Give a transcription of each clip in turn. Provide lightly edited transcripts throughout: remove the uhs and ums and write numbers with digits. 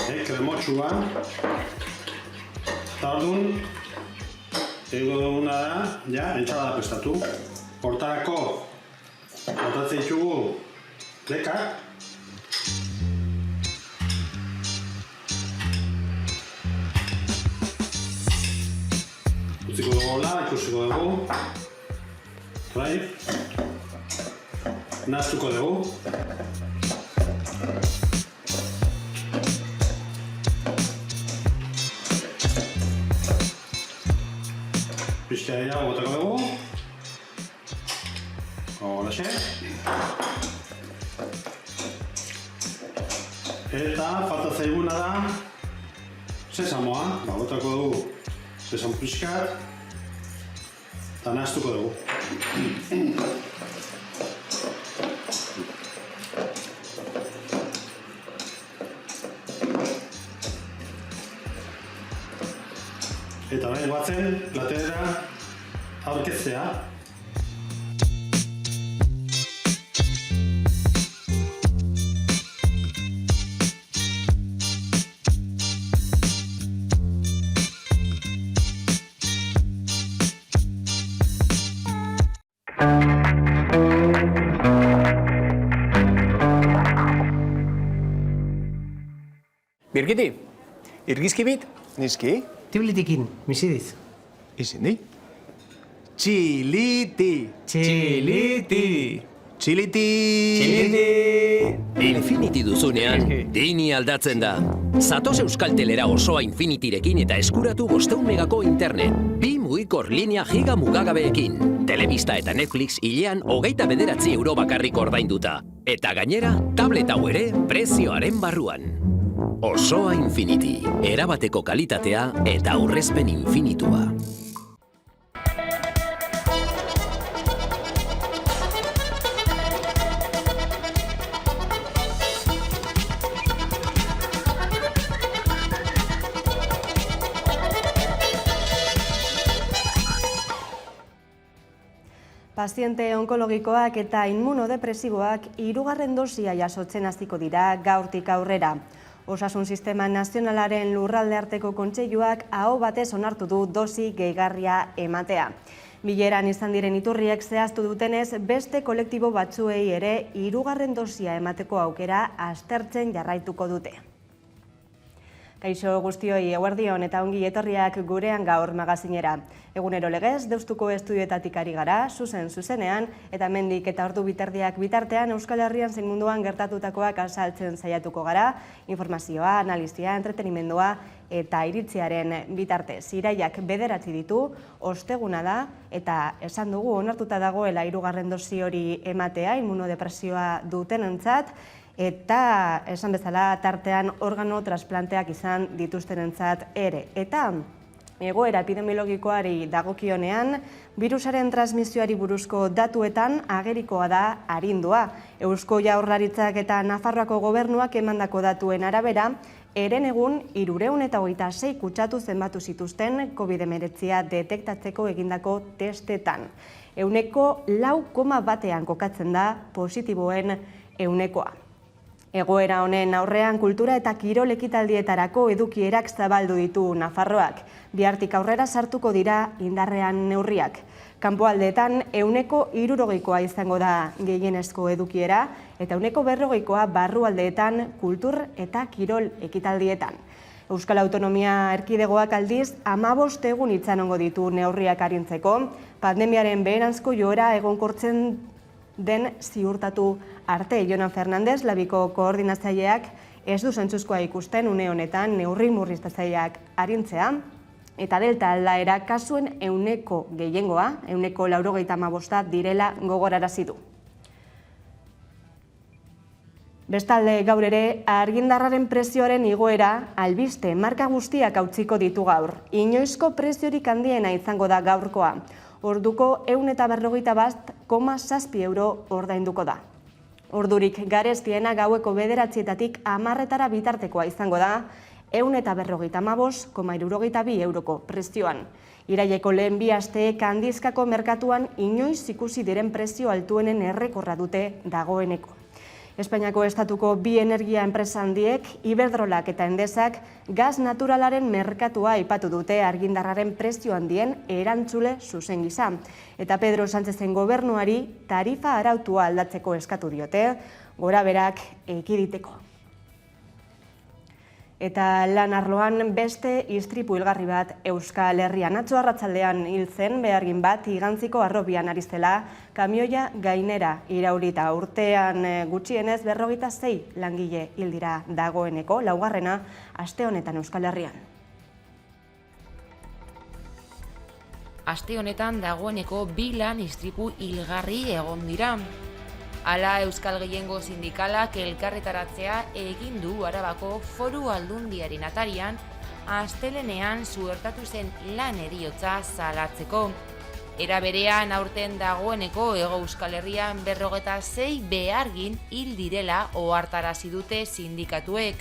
Kremotsua. Eta orduan, egingo duguna da, ja, entsalada prestatu. Hortarako, botatzen ditugu lekak. Utziko dugu hola, ikusiko dugu. Nahaztuko dugu. Pixka dira botako dugu. Holaxe. Eta falta zaiguna da sesamoa. Botako dugu sesam pixkat. Eta nahaztuko dugu. Eta orain guatzen, platera aurkeztea. Birgiti, irgizki bit? Nizki? Tiblitikin, misidiz. Izindi? Txiliti! Txiliti! Txiliti! Infinity duzunean, deini aldatzen da. Zatoz Euskaltelera osoa Infinityrekin eta eskuratu 500 megako internet. 2 mugikor linea giga mugagabeekin. Telebista eta Netflix hilean 29 euro bakarrik ordainduta. Eta gainera, tablet hau ere prezioaren barruan. Osoa Infinity, erabateko kalitatea eta aurrezpen infinitua. Paziente onkologikoak eta immunodepresiboak 3. dosia jasotzen hasiko dira gaurtik aurrera. Osasun Sistema Nazionalaren Lurralde Arteko Kontseiluak aho batez onartu du dosi gehigarria ematea. Bileran izan diren iturriek zehaztu dutenez, beste kolektibo batzuei ere 3. dosia emateko aukera aztertzen jarraituko dute. Kaixo guztioi, eguerdion eta ongi etorriak gurean gaur magazinera. Egunero legez, Deustuko estudioetatik ari gara, zuzenean, eta hemendik eta ordu bitardiak bitartean Euskal Herrian zein munduan gertatutakoak azaltzen saiatuko gara, informazioa, analizia, entretenimendua eta iritziaren bitartez. Iraiak 9 ditu, osteguna da, eta esan dugu onartuta dagoela 3. dosi hori ematea, immunodepresioa dutenentzat, eta esan bezala tartean organo transplanteak izan dituztenentzat ere. Eta egoera epidemiologikoari dagokionean, birusaren transmisioari buruzko datuetan agerikoa da arindua. Eusko Jaurlaritzak eta Nafarroako gobernuak emandako datuen arabera, herenegun 326 kutsatu zenbatu zituzten COVID-19 detektatzeko egindako testetan. 4,1 kokatzen da positiboen 100%. Egoera honen aurrean kultura eta kirol ekitaldietarako edukierak zabaldu ditu Nafarroak. Bihartik aurrera sartuko dira indarrean neurriak. Kanpoaldeetan 60% izango da gehienezko edukiera eta 40% barrualdeetan kultur eta kirol ekitaldietan. Euskal Autonomia Erkidegoak aldiz 15 egun itxarongo ditu neurriak arintzeko, pandemiaren beheranzko joera egonkortzen den ziurtatu arte. Jonan Fernandez, Labiko koordinatzaileak, ez du zentzuzkoa ikusten une honetan neurri murriztatzaileak arintzea, eta delta aldaera kasuen 100 gehiengoa, 95% direla gogorarazi du. Bestalde gaur ere, argindarraren prezioaren igoera albiste marka guztiak hautsiko ditu gaur. Inoizko preziorik handiena izango da gaurkoa. Orduko 141,7 euro ordainduko da. Ordurik garestiena gaueko 9:00 10:00 bitartekoa izango da 145,62 euroko prezioan. Iraileko lehen bi asteek handizkako merkatuan inoiz ikusi diren prezio altuenen errekorra dute dagoeneko. Espainiako estatuko bi energia enpresa handiek, Iberdrolak eta Endesak, gaz naturalaren merkatua aipatu dute argindarraren prezio handien erantzule zuzen gisa. Eta Pedro Sánchezen gobernuari tarifa arautua aldatzeko eskatu diote, gorabeherak ekiditeko. Eta lan arloan beste istripu hilgarri bat Euskal Herrian. Atzo arratsaldean hil zen behargin bat Igantziko Harrobian ari zela kamioia gainera iraulita. Urtean gutxienez 46 langile hil dira dagoeneko, laugarrena aste honetan Euskal Herrian. Aste honetan dagoeneko 2 lan istripu hilgarri egon dira. Hala, Euskal Gehiengo Sindikalak elkarretaratzea egin du Arabako Foru Aldundiaren atarian, astelenean suertatu zen lan heriotza salatzeko. Era berean aurten dagoeneko Hego Euskal Herrian 46 behargin hil direla ohartarazi dute sindikatuek.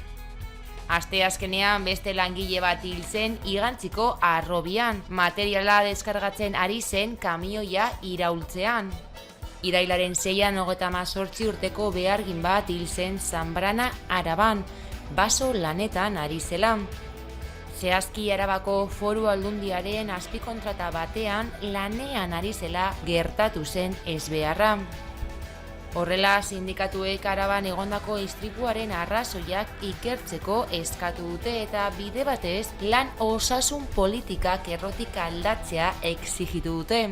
Asteazkenean beste langile bat hil zen Igantziko Harrobian, materiala deskargatzen ari zen kamioia iraultzean. Irailaren 6an 38 urteko behargin bat hil zen Zanbrana Araban, baso lanetan ari zela. Zehazki Arabako Foru Aldundiaren azpikontrata batean lanean ari zela gertatu zen ezbeharra. Horrela, sindikatuek Araban egondako istripuaren arrazoiak ikertzeko eskatu dute eta bide batez lan osasun politikak errotik aldatzea exigitu dute.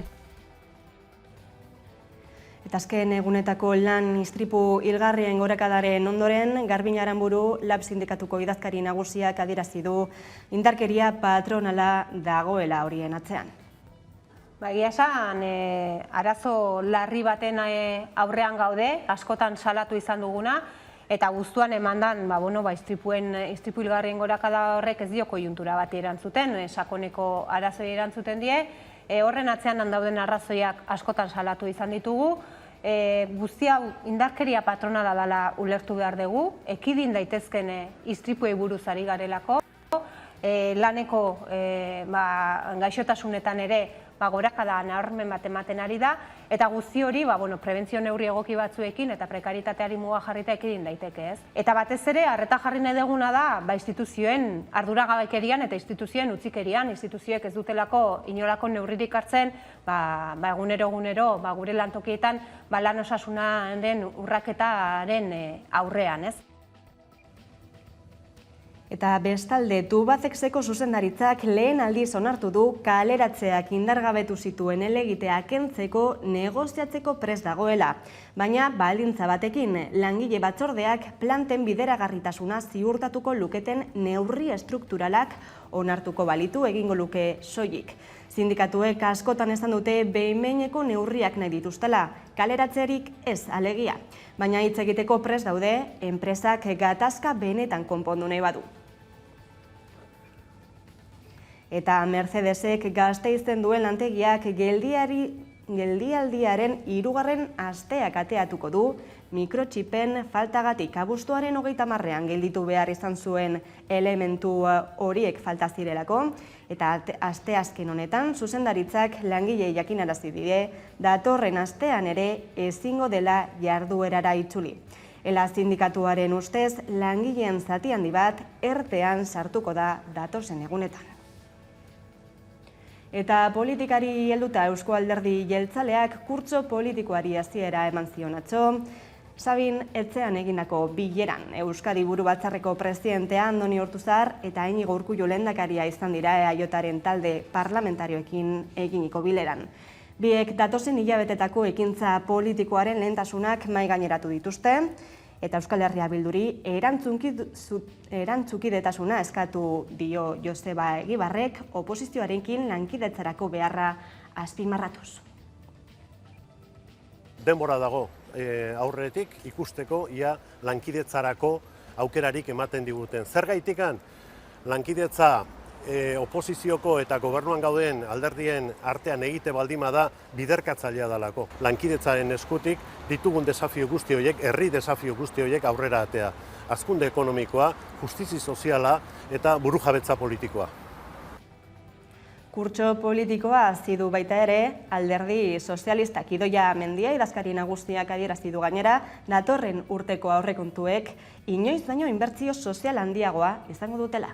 Eta azken egunetako lan istripu hilgarrien gorakadaren ondoren, Garbin Aranburu Lab sindikatuko idazkari nagusiak adierazi du indarkeria patronala dagoela horien atzean. Egia esan, arazo larri baten aurrean gaude, askotan salatu izan duguna, eta guztuan emandan, istripu hilgarrien gorakada horrek ez dio koiuntura bati erantzuten, sakoneko arazoi erantzuten die, horren atzean dauden arrazoiak askotan salatu izan ditugu, guzti hau indarkeria patronala dela ulertu behar dugu, ekidin daitezken istripuei buruz ari garelako, laneko gaixotasunetan ere gorakada nabarmen bat ematen ari da, eta guzti hori prebentzio neurri egoki batzuekin eta prekaritateari muga jarrita ekidin daiteke, ez? Eta batez ere, arreta jarri nahi duguna da instituzioen arduragabekerian eta instituzioen utzikerian, instituzioek ez dutelako inolako neurririk hartzen, egunero gure lantokietan lan osasunaren urraketaren aurrean, ez? Eta bestalde, Tubacexeko zuzendaritzak lehen aldiz onartu du kaleratzeak indargabetu zituen helegitea kentzeko negoziatzeko prest dagoela. Baina baldintza batekin, langile batzordeak planten bideragarritasuna ziurtatuko luketen neurri estrukturalak onartuko balitu egingo luke soilik. Sindikatuek askotan esan dute behin-behineko neurriak nahi dituztela, kaleratzerik ez alegia. Baina hitz egiteko prest daude, enpresak gatazka benetan konpondu nahi badu. Eta Mercedesek Gasteizen duen lantegiak geldialdiaren 3. asteak ateatuko du mikrotxipen faltagatik. Abuztuaren 30ean gelditu behar izan zuen elementu horiek falta zirelako, eta asteazken honetan zuzendaritzak langilei jakinarazi die datorren astean ere ezingo dela jarduerara itzuli. Ela sindikatuaren ustez langileen zati handi bat ertean sartuko da datozen egunetan. Eta politikari helduta Eusko Alderdi Jeltzaleak kurtso politikoari hasiera eman zion atzo, Sabin Etxean egindako bileran. Euskadi Burubatzarreko presidentea Andoni Ortuzar eta Iñigo Urkullu lehendakaria izan dira EAJaren talde parlamentarioekin eginiko bileran. Biek datozen hilabetetako ekintza politikoaren lehentasunak mahai gaineratu dituzte, eta Euskal Herria Bilduri erantzukidetasuna eskatu dio Joseba Egibarrek oposizioarekin lankidetzarako beharra azpimarratuz. Denbora dago aurretik ikusteko ia lankidetzarako aukerarik ematen diguten. Zergaitikan lankidetza oposizioko eta gobernuan gauden alderdien artean egite baldima da biderkatzailea dalako. Lankidetzaren eskutik ditugun desafio guzti horiek, herri desafio guzti horiek aurrera atea. Hazkunde ekonomikoa, justizi soziala eta burujabetza politikoa. Kurtso politikoa hasi du baita ere, Alderdi Sozialistak Idoia Mendia idazkari nagusiak adierazi du gainera, datorren urteko aurrekontuek inoiz baino inbertsio sozial handiagoa izango dutela.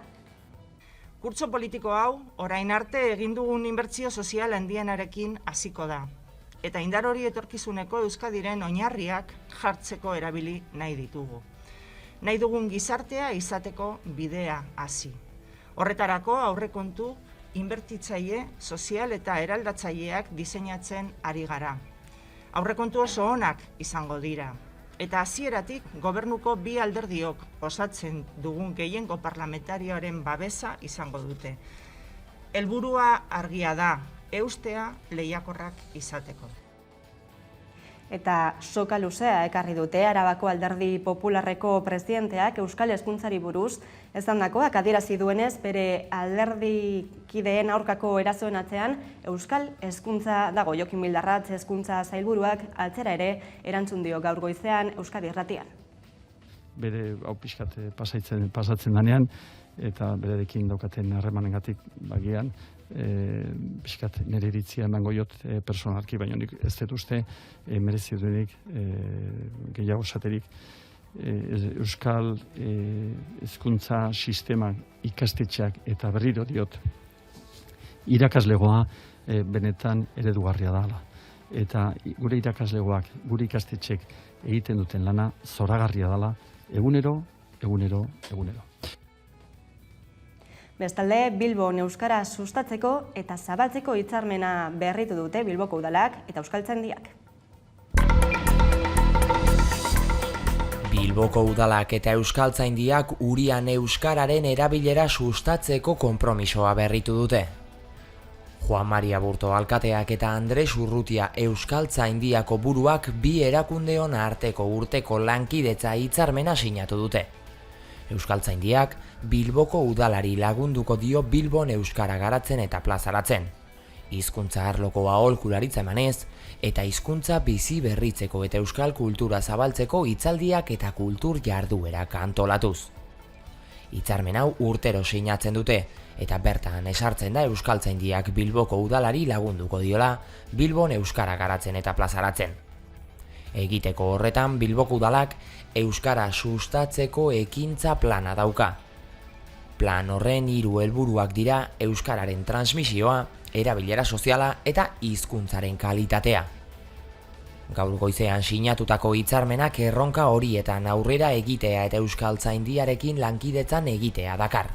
Kurtso politiko hau, orain arte egin dugun inbertsio sozial handienarekin hasiko da. Eta indar hori etorkizuneko Euskadiren oinarriak jartzeko erabili nahi ditugu. Nahi dugun gizartea izateko bidea hasi. Horretarako aurrekontu inbertitzaile, sozial eta eraldatzaileak diseinatzen ari gara. Aurrekontu oso onak izango dira. Eta hasieratik gobernuko bi alderdiok osatzen dugun gehiengo parlamentarioaren babesa izango dute. Helburua argia da, eustea lehiakorrak izateko. Eta soka luzea ekarri dute Arabako Alderdi Popularreko presidenteak Euskal Hezkuntzari buruz, esandakoak adierazi duenez bere alderdikideen aurkako erasoen atzean Euskal Hezkuntza dago. Jokin Bildarratz Hezkuntza Sailburuak atzera ere erantzun dio gaur goizean Euskadi Irratian. Bere hau pixkat pasatzen danean eta berekin daukaten harremanengatik bagian pixkat nire iritzia emango jot personalki, baina nik ez dut uste merezi duenik gehiago esaterik Euskal hezkuntza sistema ikastetxeak eta berriro diot irakaslegoa benetan eredugarria dela. Eta gure irakaslegoak, gure ikastetxek egiten duten lana zoragarria dela egunero. Bestalde, Bilbon euskara sustatzeko eta zabaltzeko hitzarmena berritu dute Bilboko udalak eta euskaltzaindiak. Bilboko udalak eta euskaltzaindiak Urian euskararen erabilera sustatzeko konpromisoa berritu dute. Juan Maria Burto alkateak eta Andres Urrutia euskaltzaindiako buruak bi erakundeon arteko urteko lankidetza hitzarmena sinatu dute. Euskaltzaindiak Bilboko udalari lagunduko dio Bilbon euskara garatzen eta plazaratzen. Hizkuntza arloko aholkularitza emanez eta hizkuntza bizi berritzeko eta euskal kultura zabaltzeko hitzaldiak eta kultur jarduerak antolatuz. Hitzarmen hau urtero sinatzen dute eta bertan esartzen da euskaltzaindiak Bilboko udalari lagunduko diola Bilbon euskara garatzen eta plazaratzen. Egiteko horretan Bilboko udalak euskara sustatzeko ekintza plana dauka. Plan horren 3 helburuak dira euskararen transmisioa, erabilera soziala eta hizkuntzaren kalitatea. Gaur goizean sinatutako hitzarmenak erronka horietan aurrera egitea eta euskaltzaindiarekin lankidetzan egitea dakar.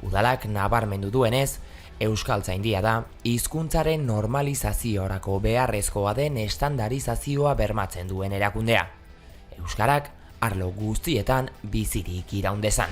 Udalak nabarmendu duenez, euskaltzaindia da hizkuntzaren normalizaziorako beharrezkoa den estandarizazioa bermatzen duen erakundea. Euskarak arlo guztietan bizirik iraun dezan.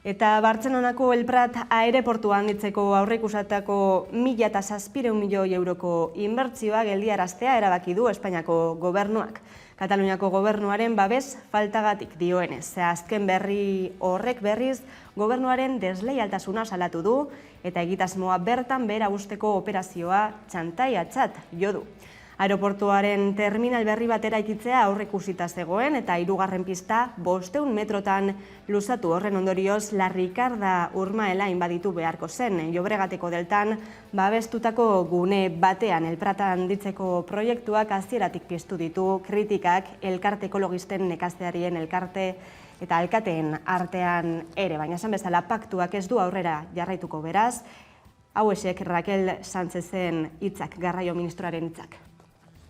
Eta Bartzelonako El Prat aireportua handitzeko aurreikusatako 1.700 milioi euroko inbertsioa geldiaraztea erabaki du Espainiako gobernuak. Kataluniako gobernuaren babes faltagatik dioenez. Azken berri horrek berriz gobernuaren desleialtasuna salatu du eta egitasmoa bertan behera usteko operazioa txantaiatzat jo du. Aeroportuaren terminal berri bat eraikitzea aurreikusita zegoen eta 3. pista 500 metrotan luzatu horren ondorioz Larrikarda Urmaela inbaditu beharko zen. Llobregateko deltan babestutako gune batean El Prat handitzeko proiektuak hasieratik piztu ditu kritikak elkarte ekologisten nekaztearien elkarte eta alkateen artean ere, baina esan bezala paktuak ez du aurrera jarraituko beraz. Hauexek Raquel Sánchezen hitzak, garraio ministroaren hitzak.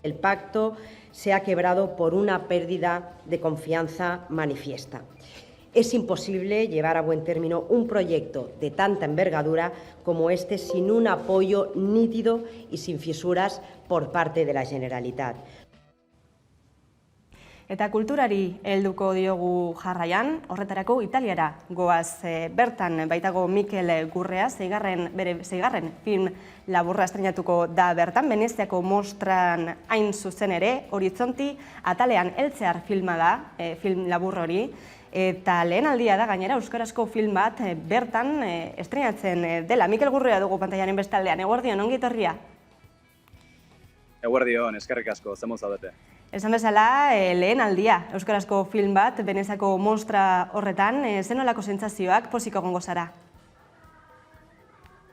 El pacto se ha quebrado por una pérdida de confianza manifiesta. Es imposible llevar a buen término un proyecto de tanta envergadura como este sin un apoyo nítido y sin fisuras por parte de la Generalitat. Eta kulturari helduko diogu jarraian, horretarako Italiara goaz bertan baitago Mikel Gurrea, bere 6. film laburra estrenatuko da bertan, Veneziako mostran hain zuzen ere, Horizonti atalean heltzear filma da, film labur hori, eta lehen aldia da gainera euskarazko film bat bertan estrenatzen dela. Mikel Gurrea dugu pantaiaren bestaldean, eguerdion, ongi etorria? Eguerdion, eskerrik asko, zemuz zaudete. Esan bezala, lehen aldia, euskarazko film bat, Benezako monstra horretan, zenolako sentsazioak poziko egongo zara?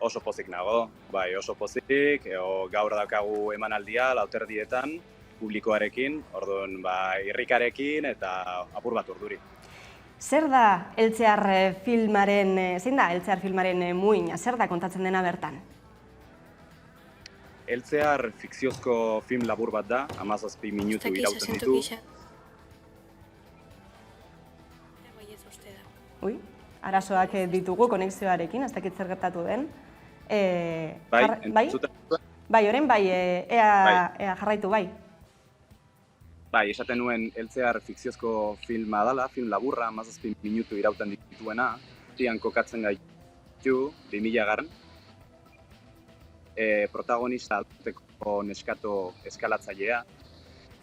Oso pozik nago, bai, oso pozik, gaur daukagu emanaldia, lauterdietan, publikoarekin, orduan, irrikarekin eta apur bat urduri. Zer da Eltzear filmaren, zein da Eltzear filmaren muina, zer da kontatzen dena bertan? Eltzear fikziozko film labur bat da, 17 minutu irauten ditu. Ui, arazoak ditugu konexioarekin, ez dakit zer gertatu den. Bai, bai, orain bai, ea jarraitu bai. Bai, esaten nuen Eltzear fikziozko filma dela, film laburra, 17 minutu irauten dituena, tian kokatzen gaitu, 2000 protagonista aldeko neskato eskalatzailea,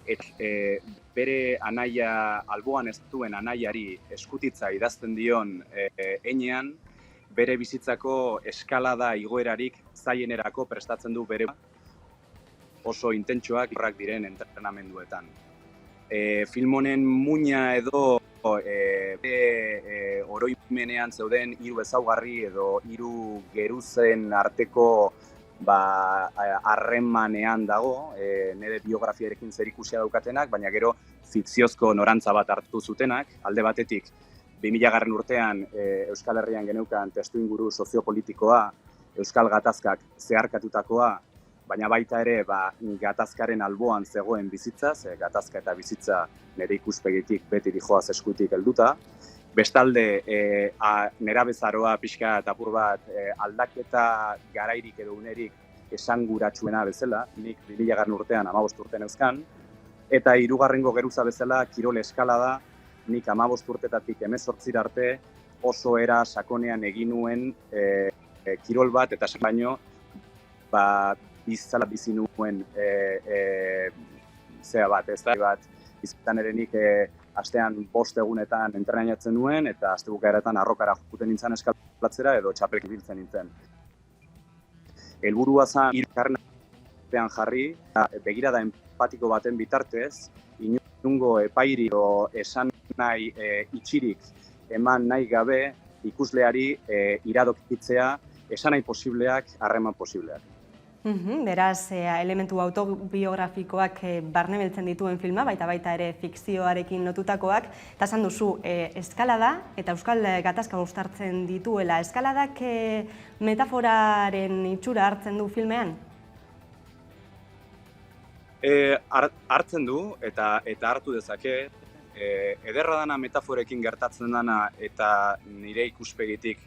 eta bere anaia, alboan ez duen anaiari eskutitza idazten dion heinean, bere bizitzako eskalada igoerarik zailenerako prestatzen du bere oso intentsuak irrak diren entrenamenduetan. Film honen muina edo oroimenean zeuden hiru ezaugarri edo hiru geruzen arteko harremanean dago, nire biografiarekin zerikusia daukatenak, baina gero fikziozko norantza bat hartu zutenak, alde batetik 2000 urtean Euskal Herrian geneukan testuinguru soziopolitikoa, Euskal Gatazkak zeharkatutakoa, baina baita ere gatazkaren alboan zegoen bizitza, gatazka eta bizitza nire ikuspegitik beti dijoaz eskutik helduta. Bestalde, nerabezaroa pixka eta apur bat aldaketa garairik edo unerik esanguratsuena bezala, nik 2000 urtean 15 urtean euskan, eta hirugarrengo geruza bezala kirol eskala da, nik 15 urtetatik 18 arte oso era sakonean egin nuen kirol bat eta baino bizala bizi nuen zea bat, ez da bat, izan ere nik astean 5 egunetan entrenatzen nuen eta astebukaeretan arrokara juten nintzen eskalatzera edo txapelk ibiltzen nintzen. Helburua zen irkarrean jarri, begirada empatiko baten bitartez, inungo epairi o esan nahi itxirik eman nahi gabe ikusleari iradokitzea esan nahi posibleak, harreman posibleak. Beraz, elementu autobiografikoak barnebiltzen dituen filma, baita ere fikzioarekin lotutakoak, eta esan duzu, eskalada eta Euskal Gatazka uztartzen dituela. Eskaladak metaforaren itxura hartzen du filmean? Hartzen du eta hartu dezake. Ederra dana metaforekin gertatzen dana eta nire ikuspegitik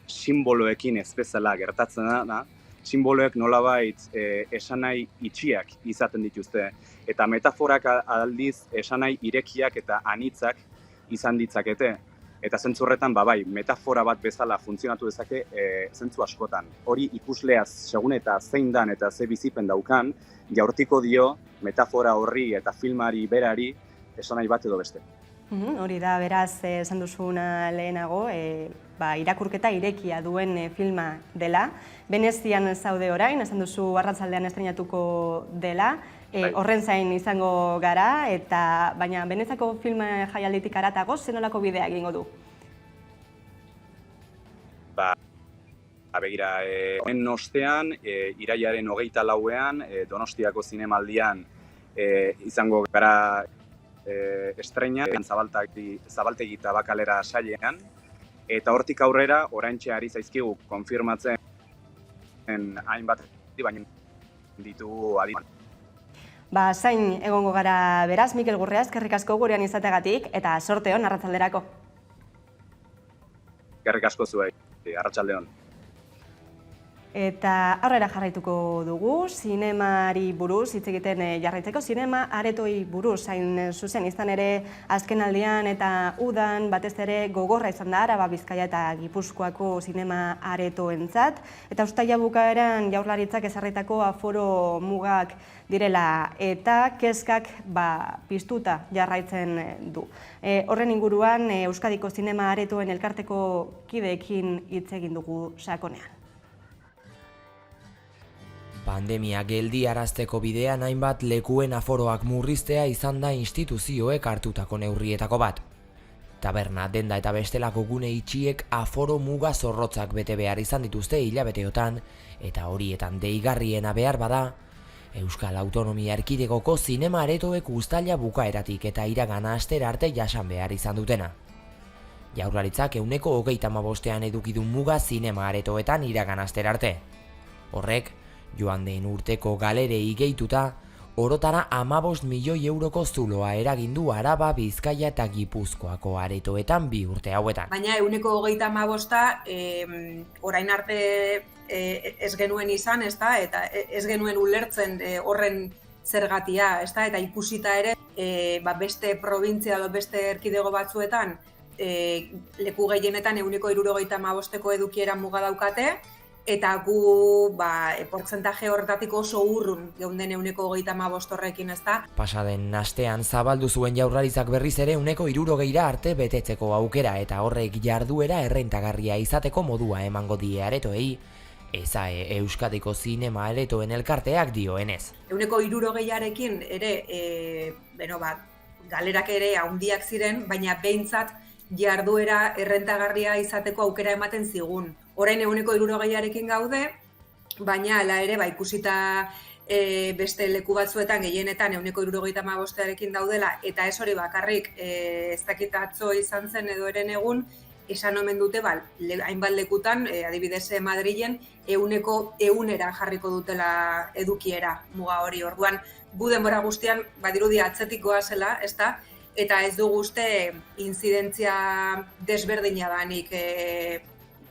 simboloekin ez bezala gertatzen dana, simboloek nolabait esanai itxiak izaten dituzte. Eta metaforak aldiz esanai irekiak eta anitzak izan ditzakete. Eta zentzu horretan, metafora bat bezala funtzionatu dezake zentzu askotan. Hori ikusleaz segun eta zein dan eta ze bizipen daukan, jaurtiko dio metafora horri eta filmari berari esanai bat edo beste. Hori da, beraz, esan duzuna lehenago, irakurketa irekia duen filma dela. Venezian zaude orain, esan duzu arratzaldean estrenatuko dela, horren zain izango gara, baina Venezako film jaialditik haratago, zenolako bidea egingo du? Begira, honen ostean, irailaren 24ean, Donostiako zinemaldian izango gara estrena, Zabaltegi Tabakalera sailean, eta hortik aurrera, oraintxe ari zaizkigu konfirmatzen hainbat baina ditugu adiman. Zain egongo gara beraz, Mikel Gurrea, eskerrik asko gurean izategatik, eta sorte hon arratsalderako. Eskerrik asko zuei, arratsalde hon. Eta aurrera jarraituko dugu, zinemari buruz, hitz egiten jarraitzeko, zinema aretoi buruz, hain zuzen, izan ere azken aldian eta udan batez ere gogorra izan da Araba, Bizkaia eta Gipuzkoako zinema aretoentzat, eta uztaila bukaeran Jaurlaritzak ezarritako aforo mugak direla eta kezkak piztuta jarraitzen du. Horren inguruan Euskadiko zinema aretoen elkarteko kideekin hitz egin dugu sakonean. Pandemia geldiarazteko bidean hainbat lekuen aforoak murriztea izan da instituzioek hartutako neurrietako bat. Taberna, denda eta bestelako gune itxiek aforo muga zorrotzak bete behar izan dituzte hilabeteotan, eta horietan deigarriena behar bada, Euskal Autonomia Erkidegoko zinema aretoek uztaila bukaeratik eta iragana astera arte jasan behar izan dutena. Jaurlaritzak 135ean edukidun muga zinema aretoetan iragan astera arte. Horrek, joan den urteko galerei gehituta, orotara 15 milioi euroko zuloa eragindu Araba, Bizkaia eta Gipuzkoako aretoetan 2 urte hauetan. Baina 135 orain arte ez genuen izan, eta ez genuen ulertzen horren zergatia, eta ikusita ere beste probintzia edo beste erkidego batzuetan leku gehienetan 135ko edukiera muga daukate, eta gu portzentaje horretatik oso urrun geunden 135 horrekin, ezta. Pasaden astean zabaldu zuen Jaurlaritzak berriz ere 160 arte betetzeko aukera, eta horrek jarduera errentagarria izateko modua emango die aretoei, ESAE Euskadiko zinema aretoen elkarteak dioenez. 160arekin ere, galerak ere handiak ziren, baina behintzat jarduera errentagarria izateko aukera ematen zigun. Orain 160arekin gaude, baina hala ere ikusita beste leku batzuetan gehienetan 165arekin daudela, eta ez hori bakarrik ez dakit atzo izan zen edo eren egun, esan omen dute hainbat lekutan, adibidez Madrilen, 100era jarriko dutela edukiera muga hori. Orduan, gu denbora guztian badirudi atzetik goazela, ezta? Eta ez dugu uste intzidentzia desberdina danik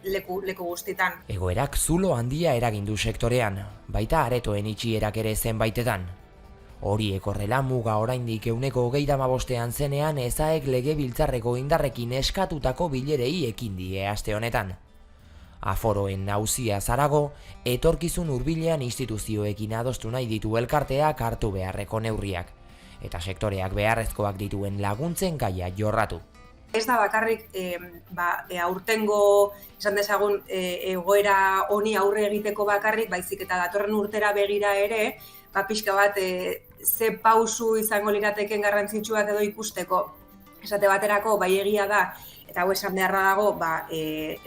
leku guztitan. Egoerak zulo handia eragindu sektorean, baita aretoen itxierak ere zenbaitetan. Horiek horrela muga oraindik 135ean zenean ESAek legebiltzarreko indarrekin eskatutako bilerei ekin die aste honetan. Aforoen nauzia zarago, etorkizun hurbilean instituzioekin adostu nahi ditu elkarteak hartu beharreko neurriak, eta sektoreak beharrezkoak dituen laguntzen gaia jorratu. Ez da bakarrik aurtengo, esan dezagun, egoera honi aurre egiteko bakarrik, baizik eta datorren urtera begira ere, pixka bat ze pausu izango lirateken garrantzitsuak edo ikusteko. Esate baterako, egia da, eta hau esan beharra dago,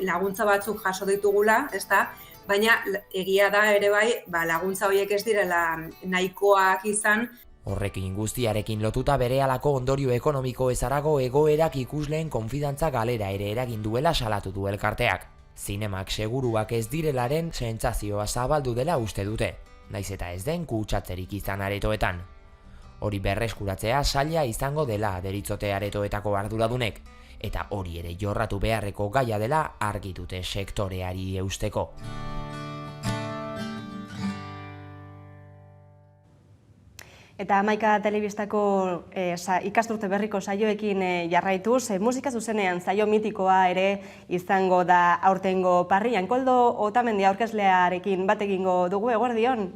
laguntza batzuk jaso ditugula, ezta? Baina egia da ere laguntza horiek ez direla nahikoak izan. Horrekin guztiarekin lotuta berehalako ondorio ekonomiko ezarago egoerak ikusleen konfidantza galera ere eragin duela salatu du elkarteak. Zinemak seguruak ez direlaren sentsazioa zabaldu dela uste dute, naiz eta ez den kutsatzerik izan aretoetan. Hori berreskuratzea zaila izango dela deritzote aretoetako arduradunek, eta hori ere jorratu beharreko gaia dela argi dute sektoreari eusteko. Eta Hamaika Telebistako ikasturte berriko saioekin jarraituz, musika zuzenean saio mitikoa ere izango da aurtengo parrian. Koldo Otamendi aurkezlearekin bat egingo dugu, eguerdion?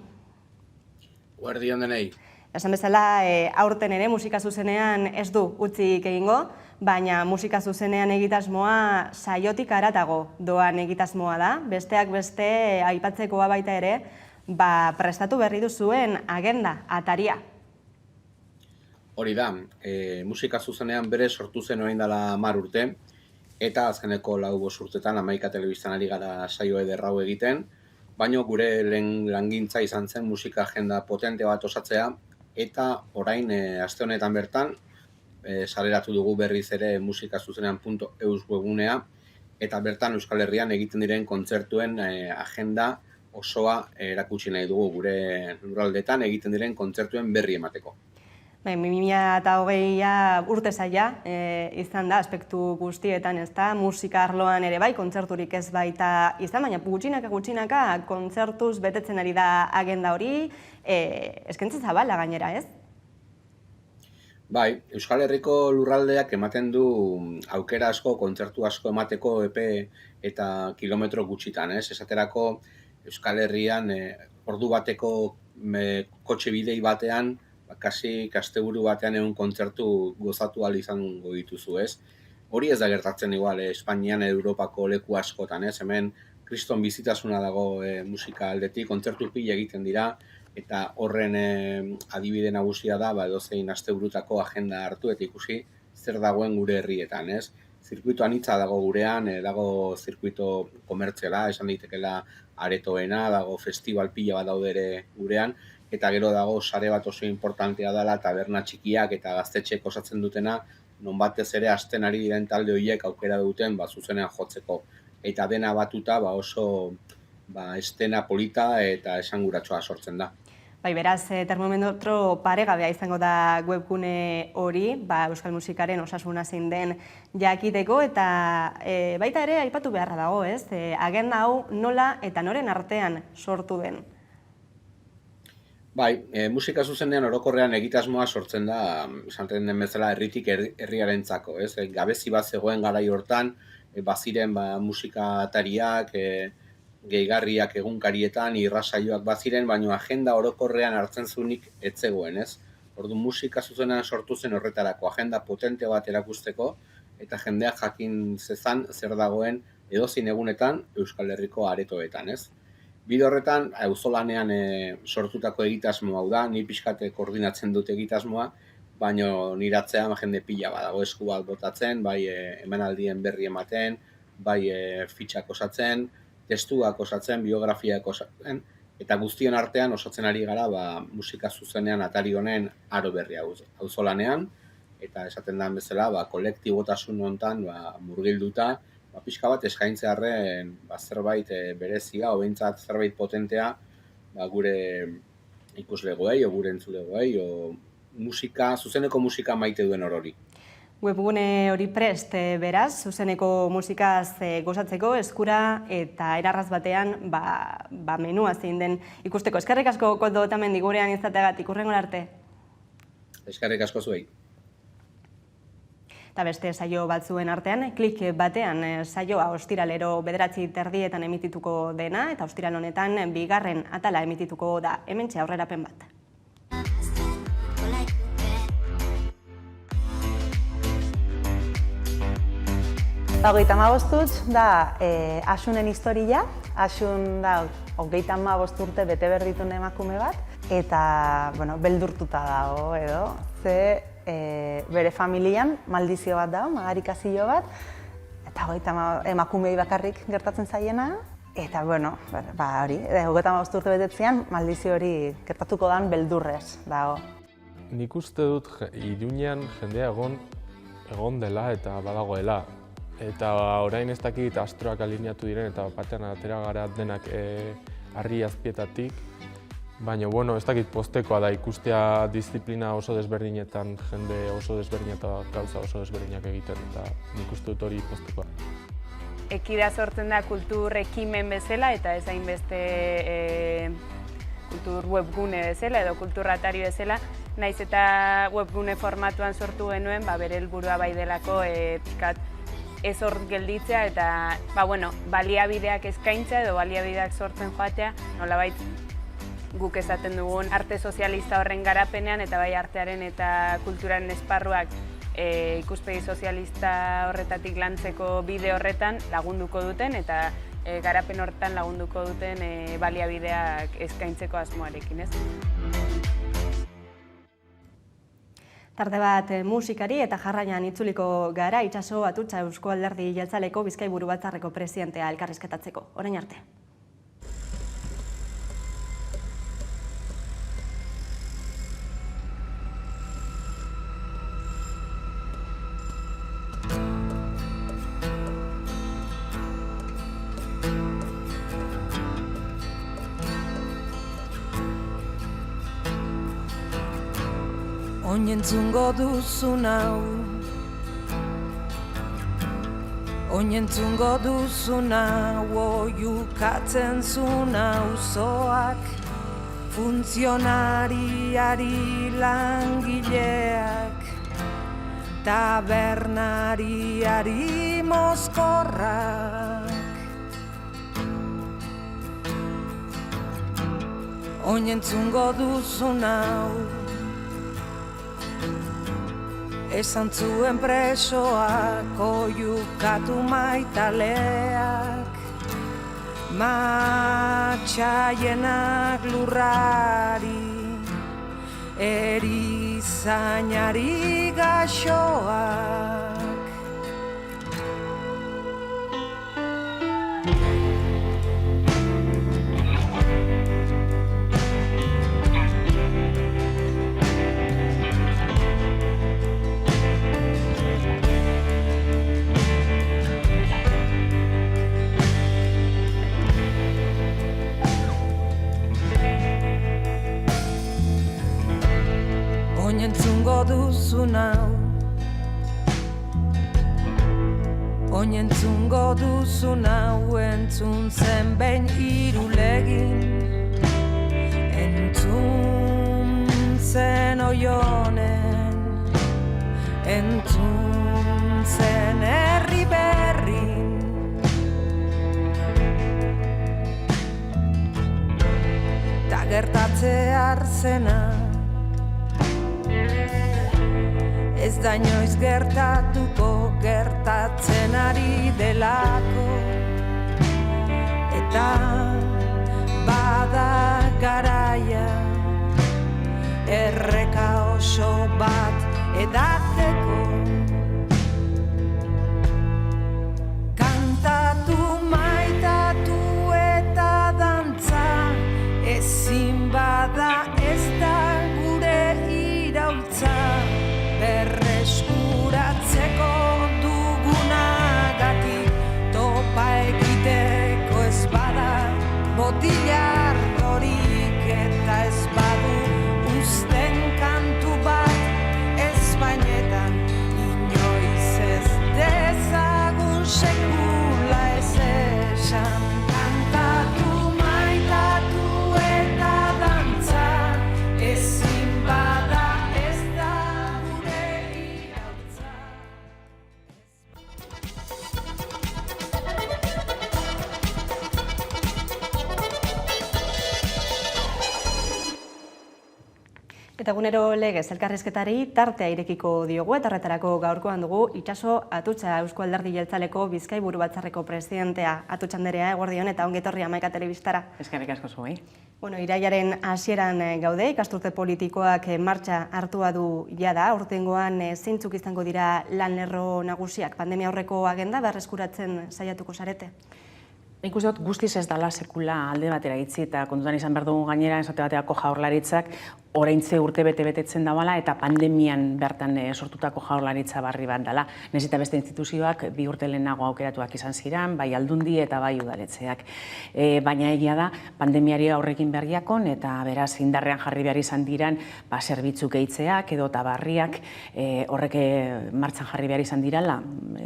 Eguerdion denei. Esan bezala, aurten ere musika zuzenean ez du utzik egingo, baina musika zuzenean egitasmoa saiotik haratago doan egitasmoa da. Besteak beste aipatzekoa baita ere, prestatu berri duzuen agenda, ataria. Hori da, musika zuzenean bere sortu zen orain dela 10 urte, eta azkeneko 4-5 urtetan Hamaika Telebistan ari gara saio eder hau egiten, baina gure lehen langintza izan zen musika agenda potente bat osatzea, eta orain aste honetan bertan saleratu dugu berriz ere musikazuzenean.eus webgunea, eta bertan Euskal Herrian egiten diren kontzertuen agenda osoa erakutsi nahi dugu gure lurraldetan egiten diren kontzertuen berri emateko. 2020 urte zaila izan da, aspektu guztietan, ez da, musika arloan ere bai, kontzerturik ez baita izan, baina gutxinaka kontzertuz betetzen ari da agenda hori, eskaintza zabala gainera, ez? Bai, Euskal Herriko lurraldeak ematen du aukera asko, kontzertu asko emateko epe eta kilometro gutxitan, ez? Esaterako Euskal Herrian ordu bateko kotxe bidei batean, kasi asteburu batean egun kontzertu gozatu ahal izango dituzu, ez? Hori ez da gertatzen igual, Espainian, Europako leku askotan, ez? Hemen kriston bizitasuna dago musika aldetik, kontzertu pila egiten dira, eta horren adibide nagusia da, edozein asteburutako agenda hartu eta ikusi zer dagoen gure herrietan, ez? Zirkuito anitza dago gurean, dago zirkuito komertziala, esan daitekela aretoena, dago festival pila bat daude ere gurean, eta gero dago sare bat oso importantea dela, taberna txikiak eta gaztetxeek osatzen dutena, non batez ere hasten ari diren talde horiek aukera duten zuzenean jotzeko. Eta dena batuta oso estena polita eta esanguratsua sortzen da. Bai, beraz, termometro paregabea izango da webgune hori, euskal musikaren osasuna zein den jakiteko, eta baita ere aipatu beharra dago, ez? Agenda hau nola eta noren artean sortu den? Bai, musika zuzenean orokorrean egitasmoa sortzen da, esaten den bezala herritik herriarentzako, ez? Gabezi bat zegoen garai hortan, baziren musikatariak, gehigarriak egunkarietan, irrasaioak baziren, baina agenda orokorrean hartzen zunik ez zegoen, ez? Orduan musika zuzenean sortu zen horretarako, agenda potente bat erakusteko, eta jendeak jakin zezan zer dagoen edozein egunetan Euskal Herriko aretoetan, ez? Bide horretan, auzolanean sortutako egitasmo hau da, ni pixkate koordinatzen dut egitasmoa, baina niratzean jende pila badago esku bat botatzen, bai emanaldien berri ematen, bai fitxak osatzen, testuak osatzen, biografiak osatzen, eta guztion artean osatzen ari gara musika zuzenean atari honen aro berria auzolanean, eta esaten den bezala, kolektibotasun honetan murgilduta, pixka bat eskaintzearren zerbait berezia, behintzat zerbait potentea gure ikuslegoei, gure entzulegoei, zuzeneko musika maite duen orori. Webgune hori prest, beraz, zuzeneko musikaz gozatzeko, eskura eta erarraz batean menua zein den ikusteko. Eskerrik asko Koldo Otamendi gurean izateagatik, hurrengo arte. Eskerrik asko zuei. Eta beste saio batzuen artean, klik batean saioa ostiralero 9:30 emitituko dena, eta ostiral honetan bigarren atala emitituko da, hementxe aurrerapen bat. Hogeita hamabostutz da Asunen historia, Asun da 35 urte bete berditun emakume bat, eta beldurtuta dago edo, ze bere familian maldizio bat dago, magarikazio bat, eta emakumei bakarrik gertatzen zaiena, eta hori, 35 urte betetzean maldizio hori gertatuko dan beldurrez dago. Nik uste dut Iruñean jendea egon dela eta badagoela. Eta orain ez dakit astroak alineatu diren eta batean atera gara denak harri azpietatik. Baina, ez dakit postekoa da ikustea disiplina oso desberdinetan, jende oso desberdina eta gauza oso desberdinak egiten, eta nik uste dut hori postekoa. Ekida sortzen da kultur ekimen bezala eta ez hainbeste kultur webgune bezala edo kulturratari bezala, naiz eta webgune formatuan sortu genuen, bere helburua bai delako pixkat ez hor gelditzea eta baliabideak eskaintza edo baliabideak sortzen joatea, nolabait guk esaten dugun arte sozialista horren garapenean eta bai artearen eta kulturaren esparruak ikuspegi sozialista horretatik lantzeko bide horretan lagunduko duten eta garapen horretan lagunduko duten baliabideak eskaintzeko asmoarekin, ez? Tarde bat musikari eta jarraian itzuliko gara Itxaso Atutxa Eusko Alderdi Jeltzaleko Bizkaiburu Batzarreko presidentea elkarrizketatzeko. Orain arte. Oinentzungo duzun hau, oinentzungo duzun hau, oiukatzen zun auzoak, funtzionariari langileak, tabernariari mozkorrak. Oinentzungo duzun hau, esan zuen presoak, oiukatu maitaleak, matxaienak lurrari, erizainari gaxoak. Entzungo duzun hau, oin entzungo duzun hau, entzun zen behin irulegin, entzun zen oionen, entzun zen herri berrin. Ta gertatzear zena ez da inoiz gertatuko, gertatzen ari delako. Eta bada garaia, erreka oso bat edateko. Kantatu, maitatu eta dantza, ezin bada ez da gure iraultza. Berreskuratzeko dugunagatik, topa egiteko ez bada botilar horik eta ez badu uzten kantu bat ezpainetan, inoiz ez dezagun sekula ez esan. Kantatu, maitatu eta dantza, ezin bada Eta egunero legez elkarrizketari tartea irekiko diogu eta horretarako gaurkoan dugu Itxaso Atutxa, Eusko Alderdi Jeltzaleko Bizkaiburu Batzarreko presidentea. Atutxa anderea, eguerdion eta ongi etorri Hamaika Telebistara. Eskerrik asko zuei. Irailaren hasieran gaude, ikasturte politikoak martxa hartua du jada, aurtengoan zeintzuk izango dira lan lerro nagusiak, pandemia aurreko agenda berreskuratzen saiatuko zarete? Nik uste dut guztiz ez dala sekula alde batera itzi eta kontutan izan behar dugu gainera esate baterako Jaurlaritzak oraintze urte betetzen dabala eta pandemian bertan sortutako jaurlaritza barri bat dela. Nahiz eta beste instituzioak 2 urte lehenago aukeratuak izan ziren, bai Aldundi eta bai udaletxeak. Baina egia da, pandemiari aurrekin berriakon eta beraz indarrean jarri behar izan diran zerbitzu gehitzeak edo tabarriak horrek martxan jarri behar izan dirala,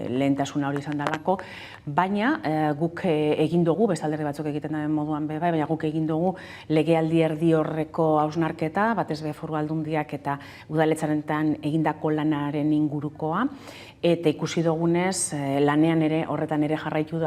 lehentasuna hori izan dalako, baina guk egin dugu, beste alderdi batzuk egiten den moduan bai, baina guk egin dugu legealdi erdi horreko hausnarketa, batez be Foru Aldundiak eta udaletxaretan egindako lanaren ingurukoa, eta ikusi dugunez lanean ere, horretan ere jarraitu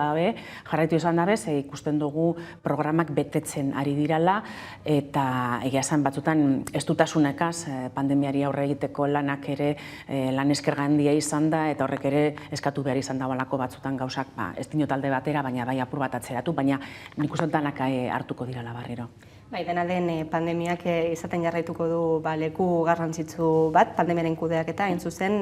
izan dabe, ikusten dugu programak betetzen ari dirala, eta egia esan batzutan ez dutasunekaz pandemiari aurre egiteko lanak ere lan eskergandia izan da, eta horrek ere eskatu behar izan dagoelako batzutan gauzak, ez dinot alde batera, baina bai apur bat atzeratu, baina nik uste danak hartuko dirala barriro. Bai, dena den pandemiak izaten jarraituko du leku garrantzitsu bat, pandemiaren kudeaketa, hain zuzen,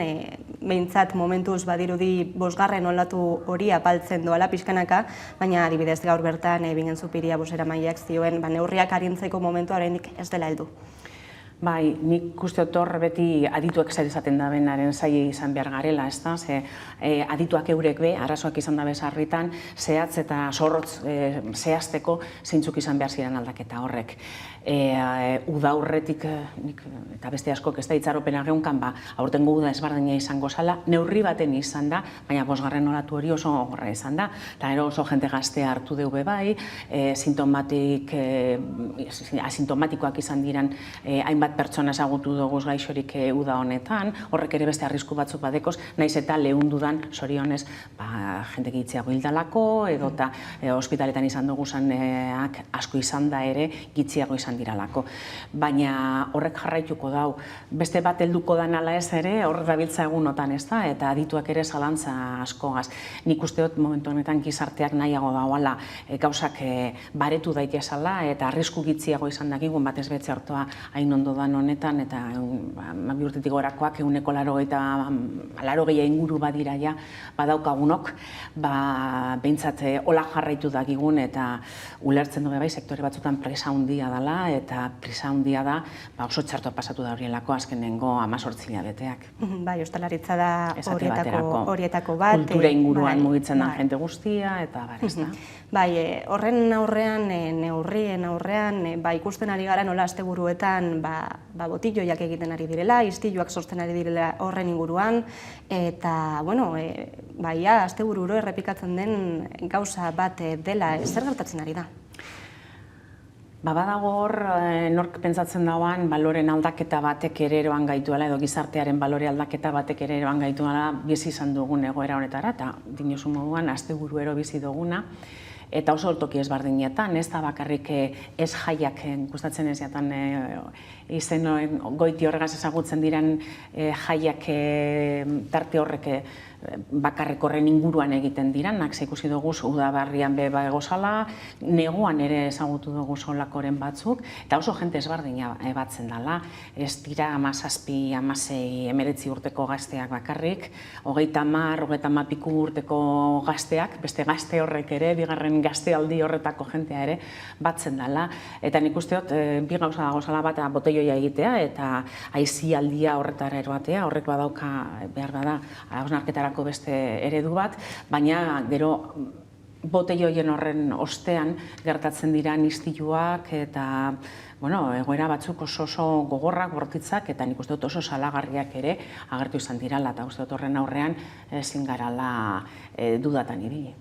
behintzat momentuz badirudi 5. olatu hori apaltzen doala pixkanaka, baina adibidez gaur bertan Bingen Zupiria bozeramaileak zioen neurriak arintzeko momentua oraindik ez dela heldu. Bai, nik uste dut hor beti adituek zer izaten da benaren zaila izan behar garela, ez da? Adituak eurek be, arazoak izan dabe sarritan, zehatz eta zorrotz zehazteko zeintzuk izan behar ziren aldaketa horrek. Uda horretik, eta beste askok ez da itxaropena geunkan, aurtengo uda ezberdina izango zala, neurri baten izan da, baina 5. olatu hori oso gogorra izan da, eta gero oso jente gaztea hartu dugu bai, asintomatikoak izan diren hainbat hainbat pertsona ezagutu dugu gaixorik uda honetan, horrek ere beste arrisku batzuk badekoz, naiz eta lehundudan, sorionez, jende gitziago hildalako, edota ospitaletan izan dugu zaneak asko izan da ere, gitziago izan diralako. Baina horrek jarraituko dau, beste bat helduko dan ala ez ere, horrek dabiltza egunotan ez da, eta adituak ere zalantza askogaz. Nik uste dut momentu honetan gizarteak nahiago dauala gauzak baretu daitezala, eta arrisku gitziago izan dakigun batez betze hartua hain ondo dan honetan, eta 2 urtetik gorakoak 180 inguru badira ja badaukagunok, behintzat hola jarraitu dakigun, eta ulertzen dugu bai sektore batzutan presa handia dela, eta presa handia da oso txartua pasatu da horielako azkenengo 18 hilabeteak. Bai, ostalaritza da horietako bat. Kultura inguruan mugitzen da jente guztia, eta bar, ez da. Bai, horren aurrean, neurrien aurrean, ikusten ari gara nola asteburuetan botilloiak egiten ari direla, istiluak sortzen ari direla horren inguruan, eta, bueno, astebururo errepikatzen den gauza bat dela, zer gertatzen ari da? Badago hor, nork pentsatzen dauan, baloren aldaketa batek ere eroan gaituela, edo gizartearen balore aldaketa batek ere eroan gaituela bizi izan dugun egoera honetara, eta dinosu moduan asteburu ero bizi duguna, eta oso toki ezberdinetan, ez da bakarrik ez jaiak, gustatzen ez jatan izen goiti horregaz ezagutzen diren jaiak tarte horrek bakarrik horren inguruan egiten direnak, ikusi dugu udabarrian beba egozala, neguan ere ezagutu dugu solakoren batzuk, eta oso jente ezberdina batzen dela, ez dira 17, 16, 19 urteko gazteak bakarrik, 30 piku urteko gazteak, beste gazte horrek ere, bigarren gaztealdi horretako jentea ere batzen dela, eta nik uste dut, bi gauza gozala bat botelloia egitea, eta aizialdia horretara eroatea, horrek badauka behar bada, hausnarketarako beste eredu bat, baina gero botelloien horren ostean gertatzen dira istiluak eta egoera batzuk oso gogorrak, bortitzak, eta nik uste dut oso salagarriak ere agertu izan dirala, eta uste dut horren aurrean ezin garala dudatan ibili.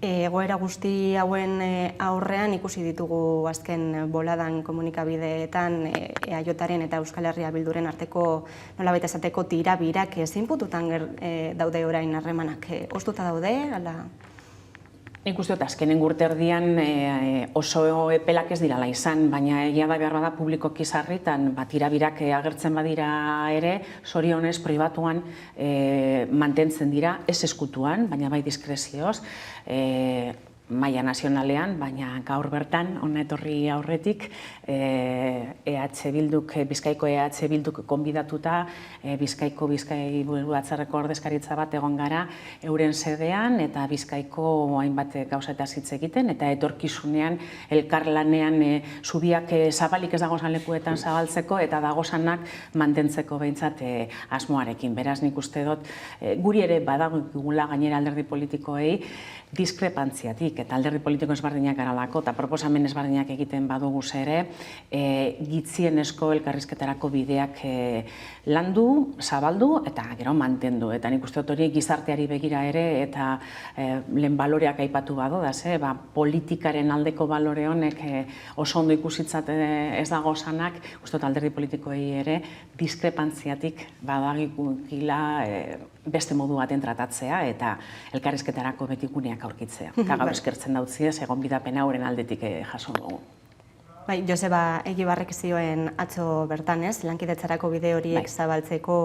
Egoera guzti hauen aurrean ikusi ditugu azken boladan komunikabideetan EAJaren eta Euskal Herria Bilduren arteko nolabait esateko tirabirak zein puntutan daude orain harremanak? Ostuta daude, ala? Nik uste dut, azkenen urterdian oso epelak ez dirala izan, baina egia da behar bada publikoki sarritan, tirabirak agertzen badira ere, zorionez, pribatuan mantentzen dira, ez eskutuan, baina bai diskrezioz, maila nazionalean, baina gaur bertan, hona etorri aurretik, Bizkaiko EH Bilduk konbidatuta, Bizkaiko Batzarreko ordezkaritza bat egon gara euren sedean, eta Bizkaiko hainbat gauza eta hitz egiten, eta etorkizunean elkarlanean zubiak zabalik ez dagozan lekuetan zabaltzeko, eta dagozanak mantentzeko behintzat asmoarekin. Beraz, nik uste dut, guri ere badagula gainera alderdi politikoei diskrepantziatik, eta alderdi politiko ezberdinak garalako, eta proposamen ezberdinak egiten badugu ere, gitzienezko elkarrizketarako bideak landu, zabaldu, eta gero mantendu. Eta nik uste dut hori gizarteari begira ere, eta lehen baloreak aipatu badodaz, politikaren aldeko balore honek oso ondo ikusitzat ez dago zanak, uste dut alderdi politikoei ere, diskrepantziatik badagikula beste modu baten tratatzea, eta elkarrizketarako betiguneak aurkitzea. Gaur eskertzen dautziez, egon bidapena horren aldetik jaso dugu. Bai, Joseba Egibarrek zioen atzo bertan ez, lankidetzarako bide horiek zabaltzeko